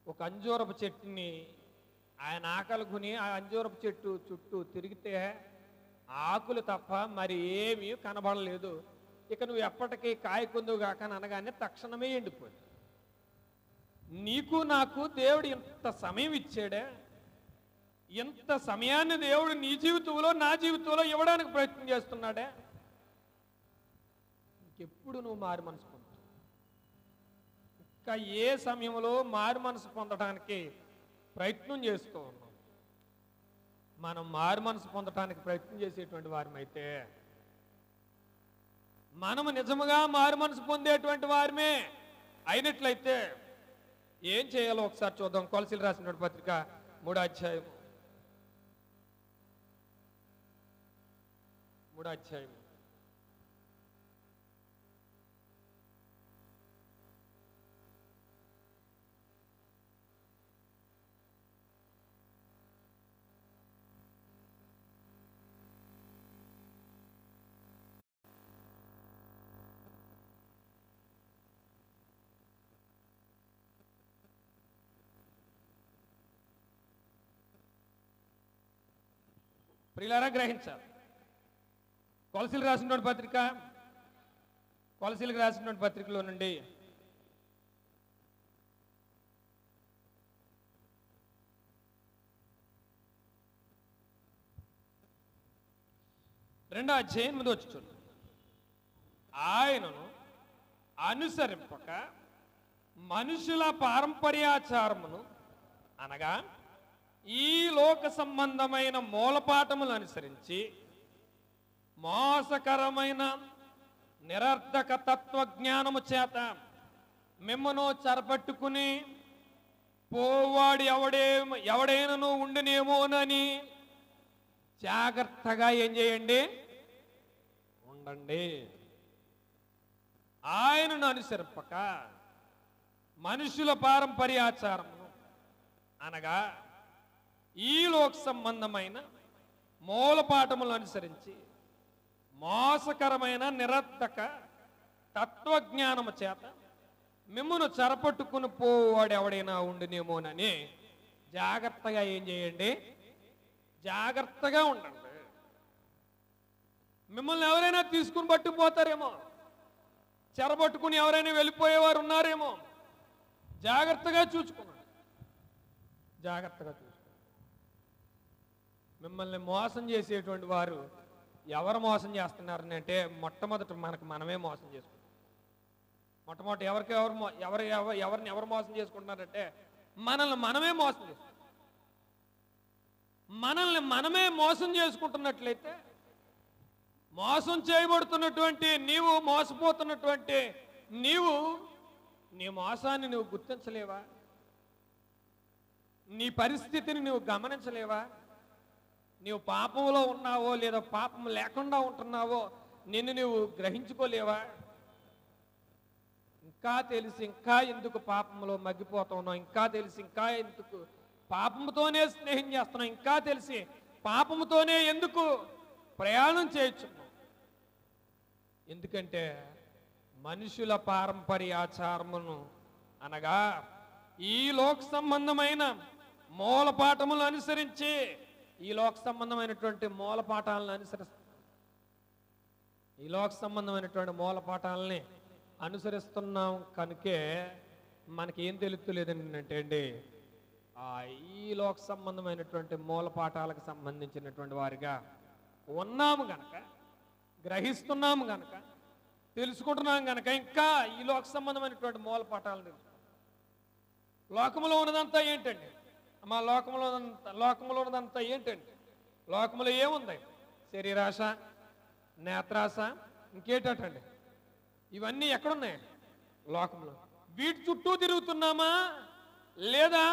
ఒక అంజూరపు చెట్టుని ఆయన ఆకలి కొని ఆ అంజూరపు చెట్టు చుట్టూ తిరిగితే ఆకులు తప్ప మరి ఏమీ కనబడలేదు. ఇక నువ్వు ఎప్పటికీ కాయకుందుగాక అనగానే తక్షణమే ఎండిపోయింది. నీకు నాకు దేవుడు ఇంత సమయం ఇచ్చాడే, ఇంత సమయాన్ని దేవుడు నీ జీవితంలో నా జీవితంలో ఇవ్వడానికి ప్రయత్నం చేస్తున్నాడే. ఇంకెప్పుడు నువ్వు మారు మనసు పొందుతావు? ఇంకా ఏ సమయంలో మారు మనసు పొందడానికి ప్రయత్నం చేస్తూ ఉన్నాం? మనం మారు మనసు పొందడానికి ప్రయత్నం చేసేటువంటి వారమైతే, మనము నిజముగా మారు మనసు పొందేటువంటి వారమే అయినట్లయితే ఏం చేయాలో ఒకసారి చూద్దాం. కొలసీలు రాసిన పత్రిక 3వ అధ్యాయం ప్రియులారా గ్రహించాలి. కొలసీలకు రాసినటువంటి పత్రికలో నుండి రెండో అధ్యాయం మీద వచ్చి చూడండి. ఆయనను అనుసరింపక మనుషుల పారంపర్యాచారమును అనగా ఈ లోక సంబంధమైన మూలపాఠములు అనుసరించి మోసకరమైన నిరర్ధక తత్వజ్ఞానము చేత మిమ్మను చెరపట్టుకుని పోవాడు ఎవడైనను ఉండినేమోనని జాగ్రత్తగా ఏం చేయండి, ఉండండి. ఆయనను అనుసరింపక మనుషుల పారంపర్యాచారమును అనగా ఈ లోక సంబంధమైన మూలపాఠములను అనుసరించి మోసకరమైన నిరర్ధక తత్వజ్ఞానము చేత మిమ్మను చెరపట్టుకుని పోవాడు ఎవడైనా ఉండినేమోనని జాగ్రత్తగా ఏం చేయండి, జాగ్రత్తగా ఉండండి. మిమ్మల్ని ఎవరైనా తీసుకుని పట్టుకుపోతారేమో, చెరపట్టుకుని ఎవరైనా వెళ్ళిపోయేవారు ఉన్నారేమో. జాగ్రత్తగా చూసుకున్నాడు, జాగ్రత్తగా చూసుకున్నాడు. మిమ్మల్ని మోసం చేసేటువంటి వారు ఎవరు మోసం చేస్తున్నారని అంటే మొట్టమొదట మనమే మోసం చేసుకుంటాం. మొట్టమొదటి ఎవరిని ఎవరు మోసం చేసుకుంటున్నారంటే మనల్ని మనమే మోసం చేసుకుంటాం. మనల్ని మనమే మోసం చేసుకుంటున్నట్లయితే మోసం చేయబడుతున్నటువంటి నీవు, మోసపోతున్నటువంటి నీవు నీ మోసాన్ని నువ్వు గుర్తించలేవా? నీ పరిస్థితిని నువ్వు గమనించలేవా? నీవు పాపంలో ఉన్నావో లేదా పాపం లేకుండా ఉంటున్నావో నిన్ను నువ్వు గ్రహించుకోలేవా? ఇంకా తెలిసి ఇంకా ఎందుకు పాపంలో మగ్గిపోతున్నావు, ఇంకా తెలిసి ఇంకా ఎందుకు పాపముతోనే స్నేహం చేస్తున్నావు, ఇంకా తెలిసి పాపముతోనే ఎందుకు ప్రయాణం చేయొచ్చు? ఎందుకంటే మనుషుల పారంపర్యాచారమును అనగా ఈ లోక సంబంధమైన మూలపాఠములను అనుసరించి ఈ లోక సంబంధమైనటువంటి మూలపాఠాలను ఈ లోక సంబంధమైనటువంటి మూలపాఠాలని అనుసరిస్తున్నాం కనుకే మనకి ఏం తెలుస్తలేదండి అంటే అండి ఈ లోక సంబంధమైనటువంటి మూలపాఠాలకు సంబంధించినటువంటి వారిగా ఉన్నాము గనక, గ్రహిస్తున్నాము గనక, తెలుసుకుంటున్నాం గనక ఇంకా ఈ లోక సంబంధమైనటువంటి మూలపాఠాలను తెలుసుకుంటాం. లోకములో ఉన్నదంతా ఏంటండి? మా లోకములో ఉన్నదంతా ఏంటండి? లోకములో ఏముంది? శరీరాశ, నేత్రాశ, ఇంకేటండి? ఇవన్నీ ఎక్కడున్నాయి? లోకంలో. వీటి చుట్టూ తిరుగుతున్నామా లేదా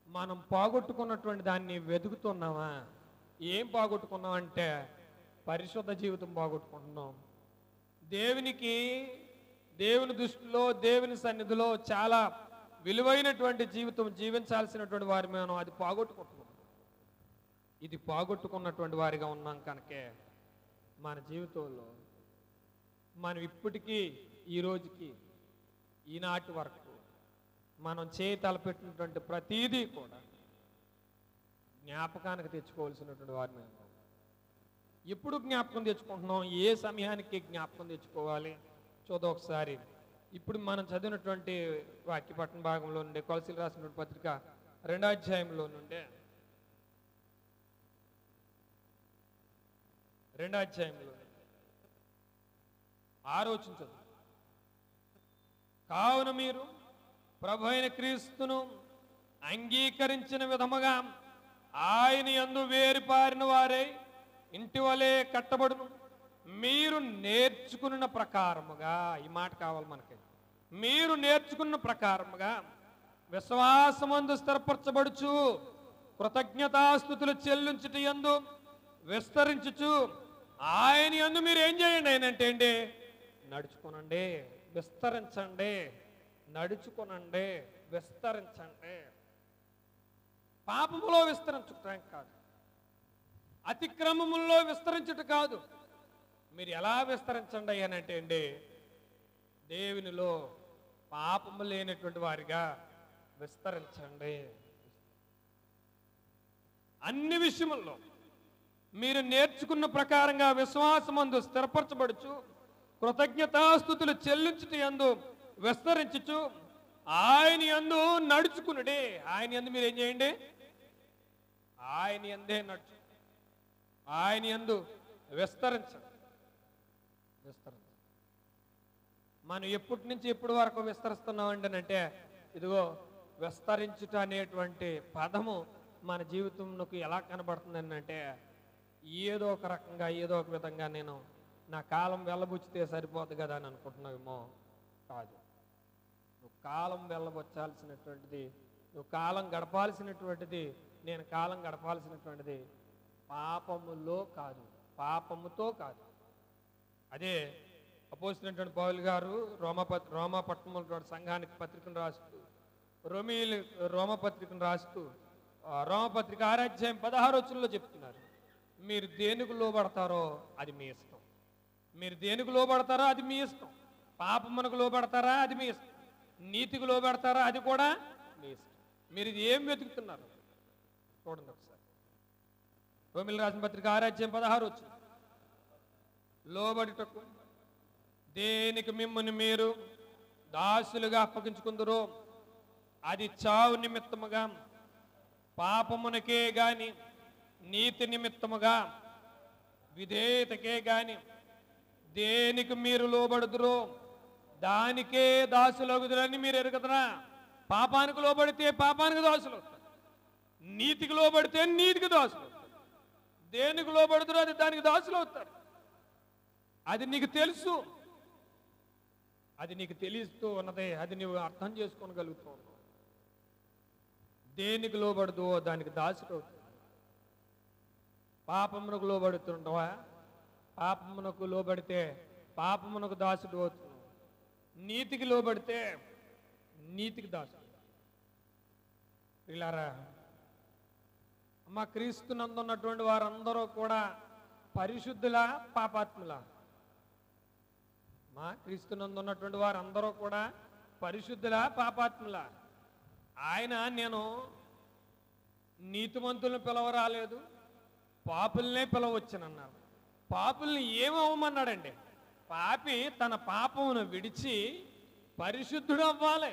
మనం పోగొట్టుకున్నటువంటి దాన్ని వెతుకుతున్నామా? ఏం పోగొట్టుకున్నామంటే పరిశుద్ధ జీవితం పోగొట్టుకుంటున్నాం. దేవుని దృష్టిలో, దేవుని సన్నిధిలో చాలా విలువైనటువంటి జీవితం జీవించాల్సినటువంటి వారి మనం అది పోగొట్టుకుంటున్నాం. ఇది పోగొట్టుకున్నటువంటి వారిగా ఉన్నాం కనుకే మన జీవితంలో మనం ఇప్పటికీ ఈ రోజుకి ఈనాటి వరకు మనం చేయి తలపెట్టినటువంటి ప్రతీదీ కూడా జ్ఞాపకానికి తెచ్చుకోవాల్సినటువంటి వారిని ఉన్నాం. ఎప్పుడు జ్ఞాపకం తెచ్చుకుంటున్నాం? ఏ సమయానికి జ్ఞాపకం తెచ్చుకోవాలి? చూద్దాం ఒకసారి. ఇప్పుడు మనం చదివినటువంటి వాక్యపట్టణ భాగంలో నుండి కొలసీలకు రాసినటువంటి పత్రిక 2వ అధ్యాయంలో నుండి 2వ అధ్యాయంలో 6వ వచనం చదువు. కావున మీరు ప్రభు అయిన క్రీస్తును అంగీకరించిన విధముగా ఆయన యందు వేరుపారిన వారై ఇంటి వలె కట్టబడును. మీరు నేర్చుకున్న ప్రకారముగా, ఈ మాట కావాలి మనకి, మీరు నేర్చుకున్న ప్రకారముగా విశ్వాసమందు స్థిరపరచబడుచు కృతజ్ఞతాస్తుతులు చెల్లించుట యందు విస్తరించుచు ఆయన యందు మీరు ఏం చేయండి? ఆయనంటే అండి నడుచుకునండి, విస్తరించండి. నడుచుకునండి, విస్తరించండి. పాపములో విస్తరించటం కాదు, అతిక్రమముల్లో విస్తరించుట కాదు. మీరు ఎలా విస్తరించండి అని అంటే అండి దేవునిలో పాపము లేనటువంటి వారిగా విస్తరించండి. అన్ని విషయముల్లో మీరు నేర్చుకున్న ప్రకారంగా విశ్వాసమందు స్థిరపరచబడుచు కృతజ్ఞతాస్తుతులు చెల్లించుట యందు విస్తరించుచు ఆయన యందు నడుచుకునుడే. ఆయన యందు మీరు ఏం చేయండి? ఆయన యందే నడుచు, ఆయన యందు విస్తరించండి. మనం ఎప్పటి నుంచి ఎప్పటి వరకు విస్తరిస్తున్నామండి అంటే, ఇదిగో విస్తరించుట అనేటువంటి పదము మన జీవితంలోకి ఎలా కనబడుతుందని అంటే, ఏదో ఒక రకంగా ఏదో ఒక విధంగా నేను నా కాలం వెళ్ళబుచ్చితే సరిపోదు కదా అని అనుకుంటున్నావేమో. కాదు, నువ్వు కాలం వెళ్ళబొచ్చాల్సినటువంటిది, నువ్వు కాలం గడపాల్సినటువంటిది, నేను కాలం గడపాల్సినటువంటిది పాపములో కాదు, పాపముతో కాదు. అదే అపోజినటువంటి పౌలు గారు రోమాపట్నంలో సంఘానికి పత్రికను రాస్తూ, రోమపత్రికను రాస్తూ రోమపత్రిక 6:16 చెప్తున్నారు, మీరు దేనికి లోబడతారో అది మీ ఇష్టం. మీరు దేనికి లోబడతారో అది మీ ఇష్టం. పాపమునకు లోబడతారా అది మీ ఇష్టం. నీతికి లోబడతారా అది కూడా మీ ఇష్టం. మీరు ఇది ఏం వెతుకుతున్నారు చూడండి ఒకసారి. రోమిలకు రాసిన పత్రిక 6:16 లోబడుటకు దేనికి మిమ్మల్ని మీరు దాసులుగా అప్పగించుకుందరో అది చావు నిమిత్తముగా, పాపమునకే గాని నీతి నిమిత్తముగా, విధేయతకే గాని దేనికి మీరు లోబడుదురో దానికే దాసులగుదురని మీరు ఎరుగుదరా. పాపానికి లోబడితే పాపానికి దాసులు అవుతారు, నీతికి లోబడితే నీతికి దాసులు అవుతారు. దేనికి లోబడుదురో అది దానికి దాసులు అవుతారు. అది నీకు తెలుసు, అది నీకు తెలుస్తూ ఉన్నదే, అది నువ్వు అర్థం చేసుకోగలుగుతూ ఉన్నావు. దేనికి లోబడదో దానికి దాసుడు అవుతుంది. పాపమునకు లోబడుతుండవా? పాపమునకు లోబడితే పాపమునకు దాసుడు అవుతున్నావు. నీతికి లోబడితే నీతికి దాసుడు. పిల్లారా, మా క్రీస్తునందున్నటువంటి వారందరూ కూడా పరిశుద్ధులా పాపాత్ములా? మా క్రీస్తునందున్నటువంటి వారందరూ కూడా పరిశుద్ధులా పాపాత్ములా? ఆయన నేను నీతిమంతులను పిలవరాలేదు, పాపుల్నే పిలవచ్చునన్నారు. పాపుల్ని ఏమవ్వమన్నాడండి? పాపి తన పాపమును విడిచి పరిశుద్ధుడు అవ్వాలి,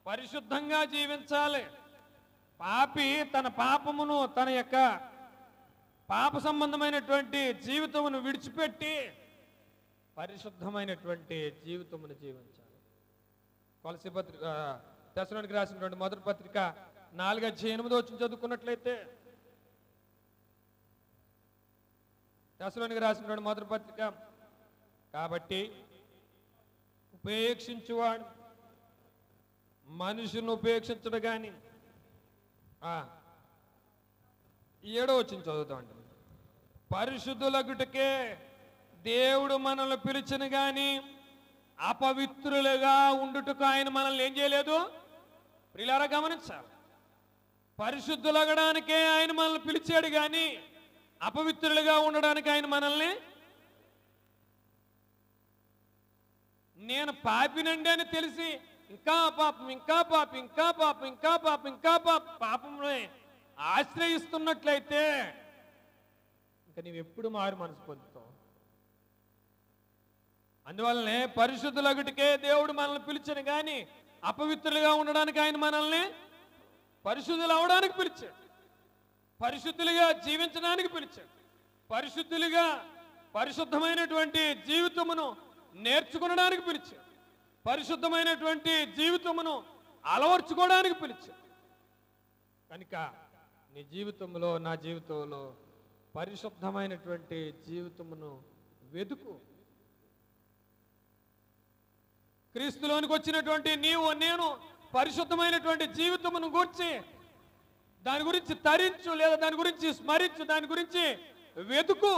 పరిశుద్ధంగా జీవించాలి. పాపి తన పాపమును, తన యొక్క పాప సంబంధమైనటువంటి జీవితమును విడిచిపెట్టి పరిశుద్ధమైనటువంటి జీవితమును జీవించాలి. కొలసీ పత్రిక తెస్సలోనికి రాసినటువంటి మొదటి పత్రిక 4:8 చదువుకున్నట్లయితే, తెస్సలోనికి రాసినటువంటి మొదటి పత్రిక, కాబట్టి ఉపేక్షించువాడు మనుషును ఉపేక్షించడు కానీ 7 చదువుతామండి. పరిశుద్ధులగుటకే దేవుడు మనల్ని పిలిచిన గాని అపవిత్రులుగా ఉండుటకు ఆయన మనల్ని ఏం చేయలేదు. ప్రియులారా గమనించాలి, పరిశుద్ధులగడానికే ఆయన మనల్ని పిలిచాడు కానీ అపవిత్రులుగా ఉండడానికి ఆయన మనల్ని, నేను పాపినండి అని తెలిసి ఇంకా పాపం, ఇంకా పాపం, ఇంకా పాపం, ఇంకా పాపం, ఇంకా పాపంలో ఆశ్రయిస్తున్నట్లయితే ఇంకా నీవు ఎప్పుడు మారు మనసు పొందుతావు. అందువల్లనే పరిశుద్ధులగుటికే దేవుడు మనల్ని పిలిచాను కానీ అపవిత్రులుగా ఉండడానికి ఆయన మనల్ని పరిశుద్ధులు అవడానికి పిలిచాడు, పరిశుద్ధులుగా జీవించడానికి పిలిచాడు, పరిశుద్ధులుగా పరిశుద్ధమైనటువంటి జీవితమును నేర్చుకునడానికి పిలిచాడు, పరిశుద్ధమైనటువంటి జీవితమును అలవర్చుకోవడానికి పిలిచాడు. కనుక నీ జీవితంలో, నా జీవితంలో పరిశుద్ధమైనటువంటి జీవితమును వెతుకు. క్రీస్తులోనికి వచ్చినటువంటి నీవు, నేను పరిశుద్ధమైనటువంటి జీవితమును గూర్చి దాని గురించి తరించు, లేదా దాని గురించి స్మరించు, దాని గురించి వెతుకు.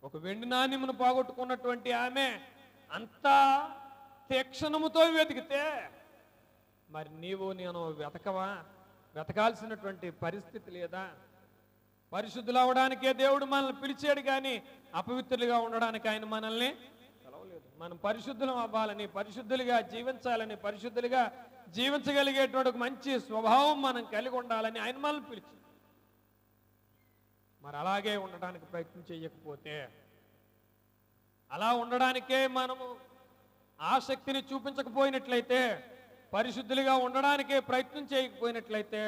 ఒక వెండి నాణ్యమును పోగొట్టుకున్నటువంటి ఆమె అంతా తీక్షణముతో వెతికితే మరి నీవు నేను వెతకాల్సినటువంటి పరిస్థితి లేదా? పరిశుద్ధులు అవడానికే దేవుడు మనల్ని పిలిచాడు కానీ అపవిత్రులుగా ఉండడానికి ఆయన మనల్ని పిలవలేదు. మనం పరిశుద్ధులం అవ్వాలని, పరిశుద్ధులుగా జీవించాలని, పరిశుద్ధులుగా జీవించగలిగేటువంటి ఒక మంచి స్వభావం మనం కలిగి ఉండాలని ఆయన మనల్ని పిలిచి, మరి అలాగే ఉండడానికి ప్రయత్నం చేయకపోతే, అలా ఉండడానికే మనము ఆసక్తిని చూపించకపోయినట్లయితే, పరిశుద్ధులుగా ఉండడానికే ప్రయత్నం చేయకపోయినట్లయితే,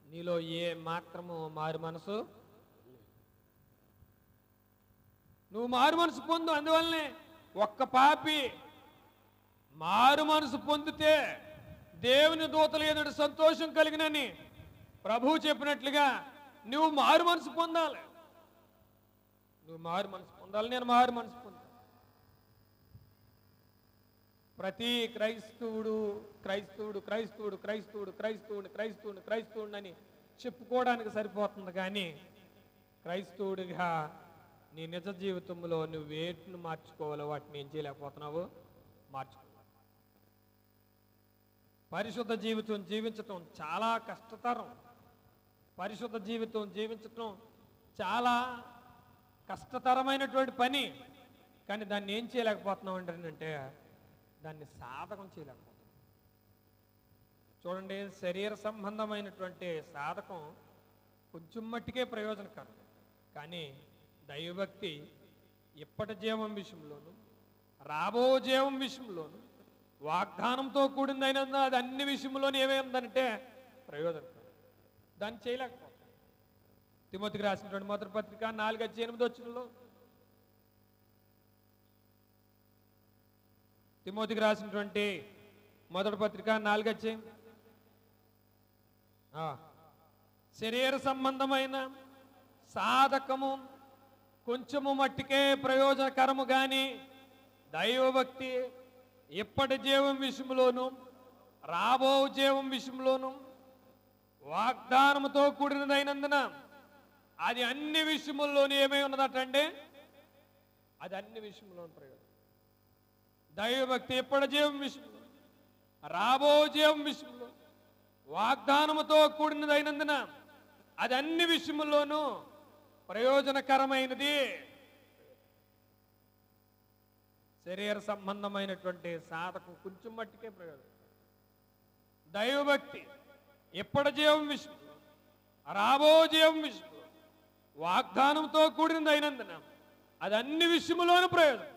నీలో ఏ మాత్రము మారు మనసు, నువ్వు మారు మనసు పొందు. అందువల్లనే ఒక్క పాపి మారు మనసు పొందితే దేవుని దూతల ఎదుట సంతోషం కలిగినని ప్రభువు చెప్పినట్లుగా నువ్వు మారు మనసు పొందాలి. నువ్వు మారు మనసు పొందాలి, నేను మారు మనసు పొందాలి. ప్రతి క్రైస్తవుడు క్రైస్తవుడు క్రైస్తవుడు క్రైస్తవుడు క్రైస్తవుడు క్రైస్తవుడు క్రైస్తవుడు అని చెప్పుకోవడానికి సరిపోతుంది, కానీ క్రైస్తవుడిగా నీ నిజ జీవితంలో నువ్వు వేటిని మార్చుకోవాలో వాటిని ఏం చేయలేకపోతున్నావు, మార్చుకో. పరిశుద్ధ జీవితం జీవించటం చాలా కష్టతరం. పరిశుద్ధ జీవితం జీవించటం చాలా కష్టతరమైనటువంటి పని. కానీ దాన్ని ఏం చేయలేకపోతున్నాం అంటే దాన్ని సాధకం చేయలేకపోతున్నాం. చూడండి, శరీర సంబంధమైనటువంటి సాధకం కొంచెం మట్టికే ప్రయోజనకరం. కానీ దైవభక్తి ఇప్పటి జీవం విషయంలోను, రాబో జీవం విషయంలోను, వాగ్దానంతో కూడిందైనా అది అన్ని విషయంలోనూ ఏమైందంటే ప్రయోజనకరం. దాన్ని చేయలేకపోతాం. తిమోతికి రాసినటువంటి మొదటి పత్రిక 4:8 తిమోతికి రాసినటువంటి మొదటి పత్రిక 4:8 శరీర సంబంధమైన సాధకము కొంచెము మట్టికే ప్రయోజనకరము, కానీ దైవభక్తి ఇప్పటి జీవం విషయంలోను, రాబో జీవం విషయంలోను, వాగ్దానముతో కూడినదైనందున అది అన్ని విషయముల్లోనూ ఏమై ఉన్నదటండి, అది అన్ని విషయంలోనూ ప్రయోజనం. దైవభక్తి ఇప్పటి జీవం విషయంలో, రాబో జీవం విషయంలో, వాగ్దానముతో కూడినదైనందున అది అన్ని విషయముల్లోనూ ప్రయోజనకరమైనది. శరీర సంబంధమైనటువంటి సాధకం కొంచెం మట్టికే ప్రయోజనం. దైవభక్తి ఇప్పటి జీవం విషయంలో, రాబో జీవం విషయంలో, వాగ్దానంతో కూడినదైనందున అది అన్ని విషయములోనూ ప్రయోజనం.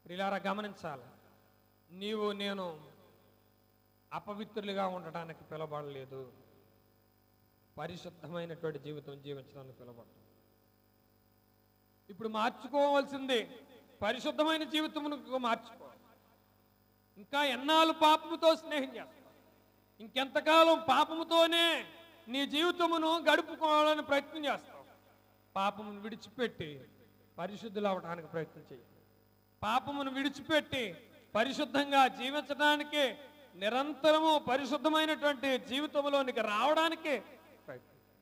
ప్రియులారా, గమనించాలి, నీవు నేను అపవిత్రులుగా ఉండటానికి పిలవబడలేదు, పరిశుద్ధమైనటువంటి జీవితం జీవించడానికి పిలవబడ్డాం. ఇప్పుడు మార్చుకోవాల్సింది పరిశుద్ధమైన జీవితమును మార్చుకోవాలి. ఇంకా ఎన్నాళ్ళు పాపముతో స్నేహం చేస్తావు? ఇంకెంతకాలం పాపముతోనే నీ జీవితమును గడుపుకోవాలని ప్రయత్నం చేస్తావు? పాపమును విడిచిపెట్టి పరిశుద్ధులు అవడానికి ప్రయత్నం చేయి. పాపమును విడిచిపెట్టి పరిశుద్ధంగా జీవించడానికి, నిరంతరము పరిశుద్ధమైనటువంటి జీవితంలోనికి రావడానికి ప్రయత్నించండి.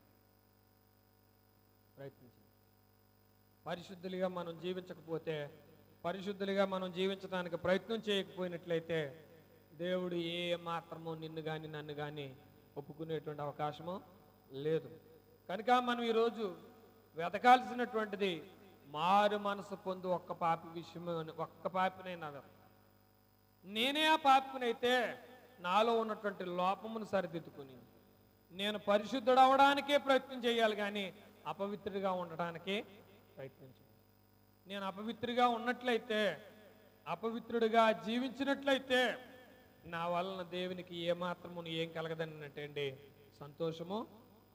పరిశుద్ధులుగా మనం జీవించకపోతే, పరిశుద్ధులుగా మనం జీవించడానికి ప్రయత్నం చేయకపోయినట్లయితే దేవుడు ఏ మాత్రము నిన్ను కానీ నన్ను కానీ ఒప్పుకునేటువంటి అవకాశము లేదు. కనుక మనం ఈరోజు వెతకాల్సినటువంటిది మారు మనసు పొందు ఒక్క పాపి విషయం. ఒక్క పాపినైనా నేనే ఆ పాపినైతే నాలో ఉన్నటువంటి లోపమును సరిదిద్దుకుని నేను పరిశుద్ధుడు అవడానికే ప్రయత్నం చేయాలి, కానీ అపవిత్రుడిగా ఉండటానికి ప్రయత్నించు. నేను అపవిత్రుడిగా ఉన్నట్లయితే, అపవిత్రుడిగా జీవించినట్లయితే నా వలన దేవునికి ఏమాత్రము ఏం కలగదని అంటే సంతోషము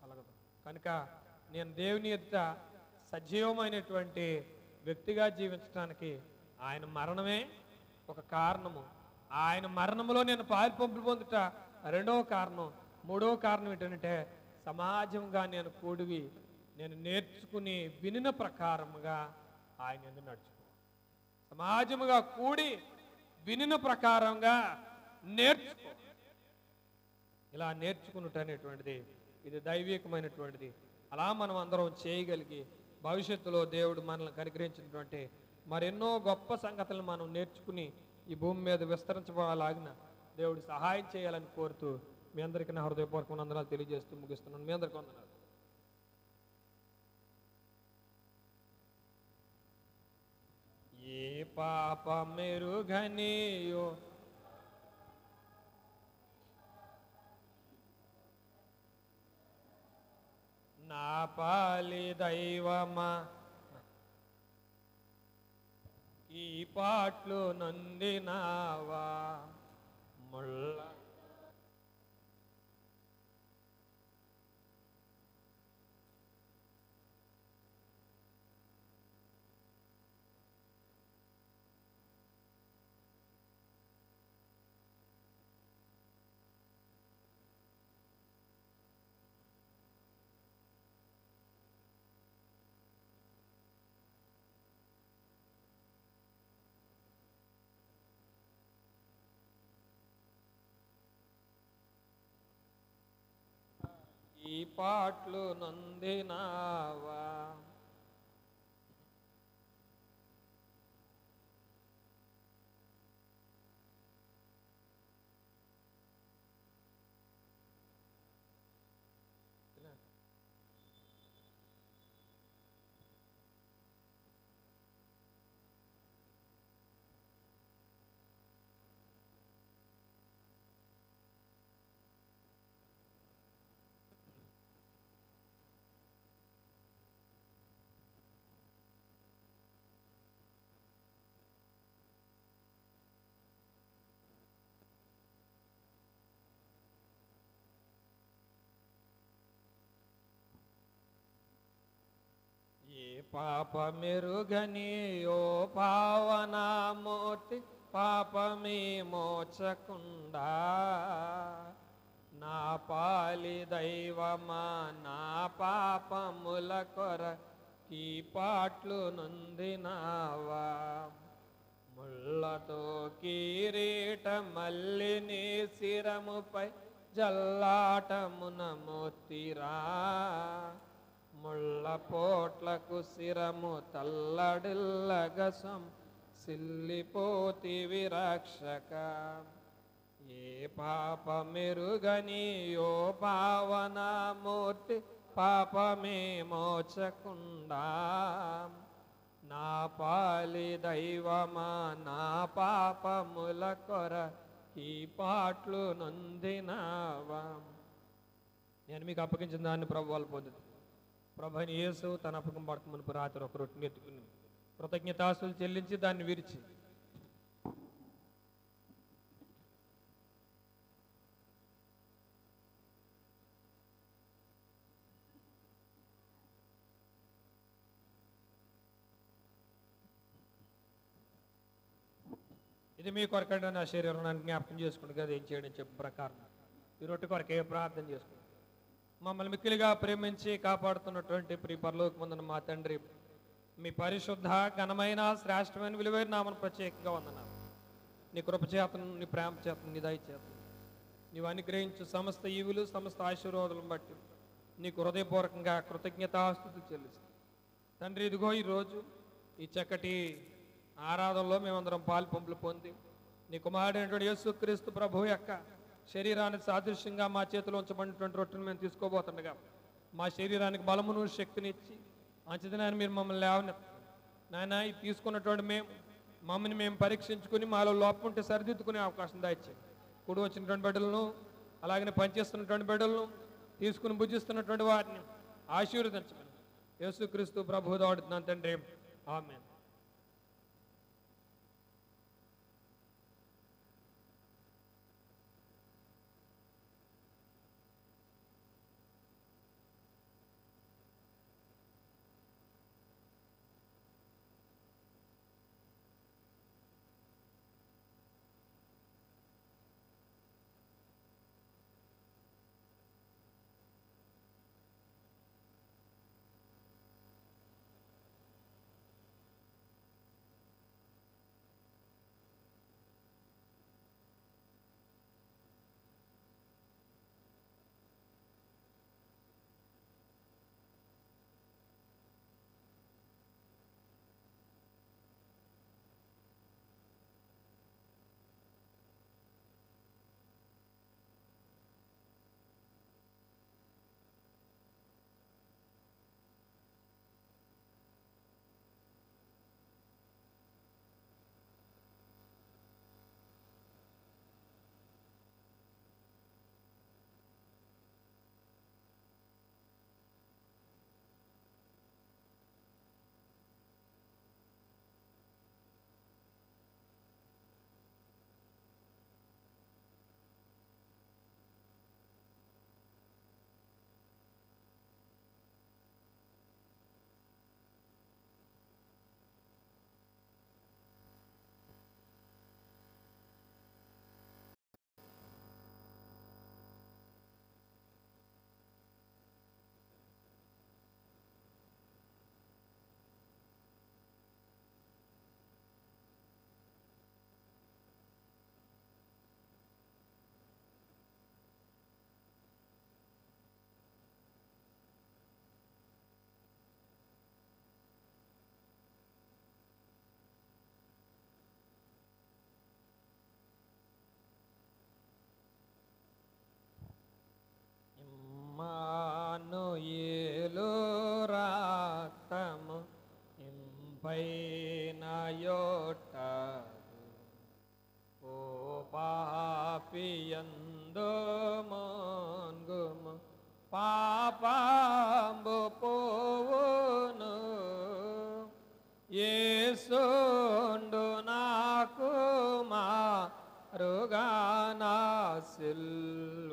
కలగదు. కనుక నేను దేవుని ఎదుట సజీవమైనటువంటి వ్యక్తిగా జీవించడానికి ఆయన మరణమే ఒక కారణము. ఆయన మరణములో నేను పాల్పంపులు పొందుట రెండవ కారణం. మూడవ కారణం ఏంటంటే సమాజంగా నేను కూడివి నేను నేర్చుకుని వినిన ప్రకారముగా ఆయన ఎందుకు నడుచుకో. సమాజముగా కూడి వినిన ప్రకారంగా నేర్చుకో. ఇలా నేర్చుకున్నట అనేటువంటిది ఇది దైవికమైనటువంటిది. అలా మనం అందరం చేయగలిగి భవిష్యత్తులో దేవుడు మనల్ని కనికరించినటువంటి మరెన్నో గొప్ప సంగతులను మనం నేర్చుకుని ఈ భూమి మీద విస్తరించబోలాగిన దేవుడు సహాయం చేయాలని కోరుతూ మీ అందరికీ నా హృదయపూర్వక వందనాలు తెలియజేస్తూ ముగిస్తున్నాను. మీ అందరికీ వందనాలు. ఏ పాపమెరుగనియో నా పాలి దైవమా ఈ పాటలు నొందినావా ముళ్ళ ఈ పాటలు నొందినావా ఏ పాపమెరుగని ఓ పావనామూర్తి పాపమే మోచకుండా నా పాలి దైవమా నా పాపముల కొరకి పాట్లు నొందినావా ముళ్ళతో కిరీట మల్లిని శిరముపై జల్లాటమున మోతిరా ముళ్ళ పోట్లకు శిరము తల్లడిల్లగసం సిల్లిపోతివి రక్షక ఏ పాపమెరుగని ఓ పావనామూర్తి పాపమే మోచకుండా నా పాలి దైవమా నా పాపముల కొర ఈ పాటలు నొందినావా. నేను మీకు అప్పగించిన దాన్ని ప్రభు వాళ్ళు పొందుతుంది. ప్రభుని యేసు తన అప్పకం పడుతున్న రాత్రి ఒక రొట్టెని ఎత్తుకుని కృతజ్ఞతాస్తులు చెల్లించి దాన్ని విరిచి ఇది మీ కొరకంటే నా శరీరాన్ని జ్ఞాపకం చేసుకుని కదా ఏం చేయడం చెప్పు ప్రకారం ఈ రొట్టె కొరకే ప్రార్థన చేసుకుని మమ్మల్ని మిక్కిలిగా ప్రేమించి కాపాడుతున్నటువంటి ప్రియ పరలోకమందున మా తండ్రి మీ పరిశుద్ధ ఘనమైన శ్రేష్టమైన విలువైన నామను ప్రత్యేకంగా వందనాలు. నీ కృప చేతను నీ ప్రేమ చేతను నీ దయ చేతను నీవు అనుగ్రహించు సమస్త ఈవులు సమస్త ఆశీర్వాదాలను బట్టి నీకు హృదయపూర్వకంగా కృతజ్ఞతాస్తుతులు చెల్లిస్తాం తండ్రి. ఇదిగో ఈరోజు ఈ చక్కటి ఆరాధనలో మేమందరం పాలు పంపులు పొంది నీ కుమారుడైనటువంటి యేసుక్రీస్తు ప్రభు యొక్క శరీరానికి సాదృశ్యంగా మా చేతిలో ఉంచబడినటువంటి రొట్టెను మేము తీసుకోబోతుండగా మా శరీరానికి బలమును శక్తినిచ్చి అంచదినాన్ని మీరు మమ్మల్ని లేవనెత్తారు నాయన. ఇది తీసుకున్నటువంటి మమ్మల్ని మేము పరీక్షించుకుని మాలో లోపం ఉంటే సరిదిద్దుకునే అవకాశం దాయిచ్చాయి. కూడి వచ్చినటువంటి బిడ్డలను అలాగనే పనిచేస్తున్నటువంటి బిడ్డలను తీసుకుని భుజిస్తున్నటువంటి వారిని ఆశీర్వదించమని యేసుక్రీస్తు ప్రభు దాడుతున్నాను తండ్రి, ఆమేన్.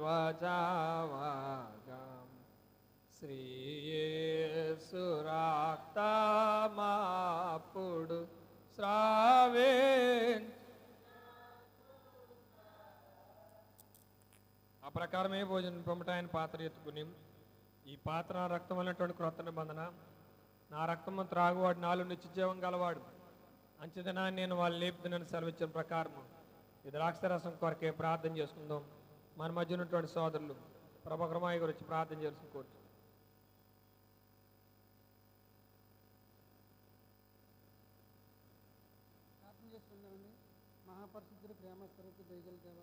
ధ్వజావాగం శ్రీయేసు రక్తమాపుడు స్రావే. ఆ ప్రకారమే భోజనం పొమ్మట ఆయన పాత్ర ఎత్తుకుని, ఈ పాత్ర నా రక్తం అనేటువంటి క్రొత్త నిబంధన, నా రక్తము త్రాగువాడు నాలో నిత్యజీవం గలవాడు, అంచెదనాన్ని నేను వాళ్ళు లేపుతున్నాను సెలవిచ్చిన ప్రకారం ఈ ద్రాక్షరసం కొరకే ప్రార్థన చేసుకుందాం. మన మధ్య ఉన్నటువంటి సోదరులు ప్రభక్రమాయి గురించి ప్రార్థన చేసుకోవచ్చు. ప్రార్థన చేసుకుందామండి. మహాపరిశుద్ధుడు, ప్రేమ స్వరూపి, దయగల దేవ,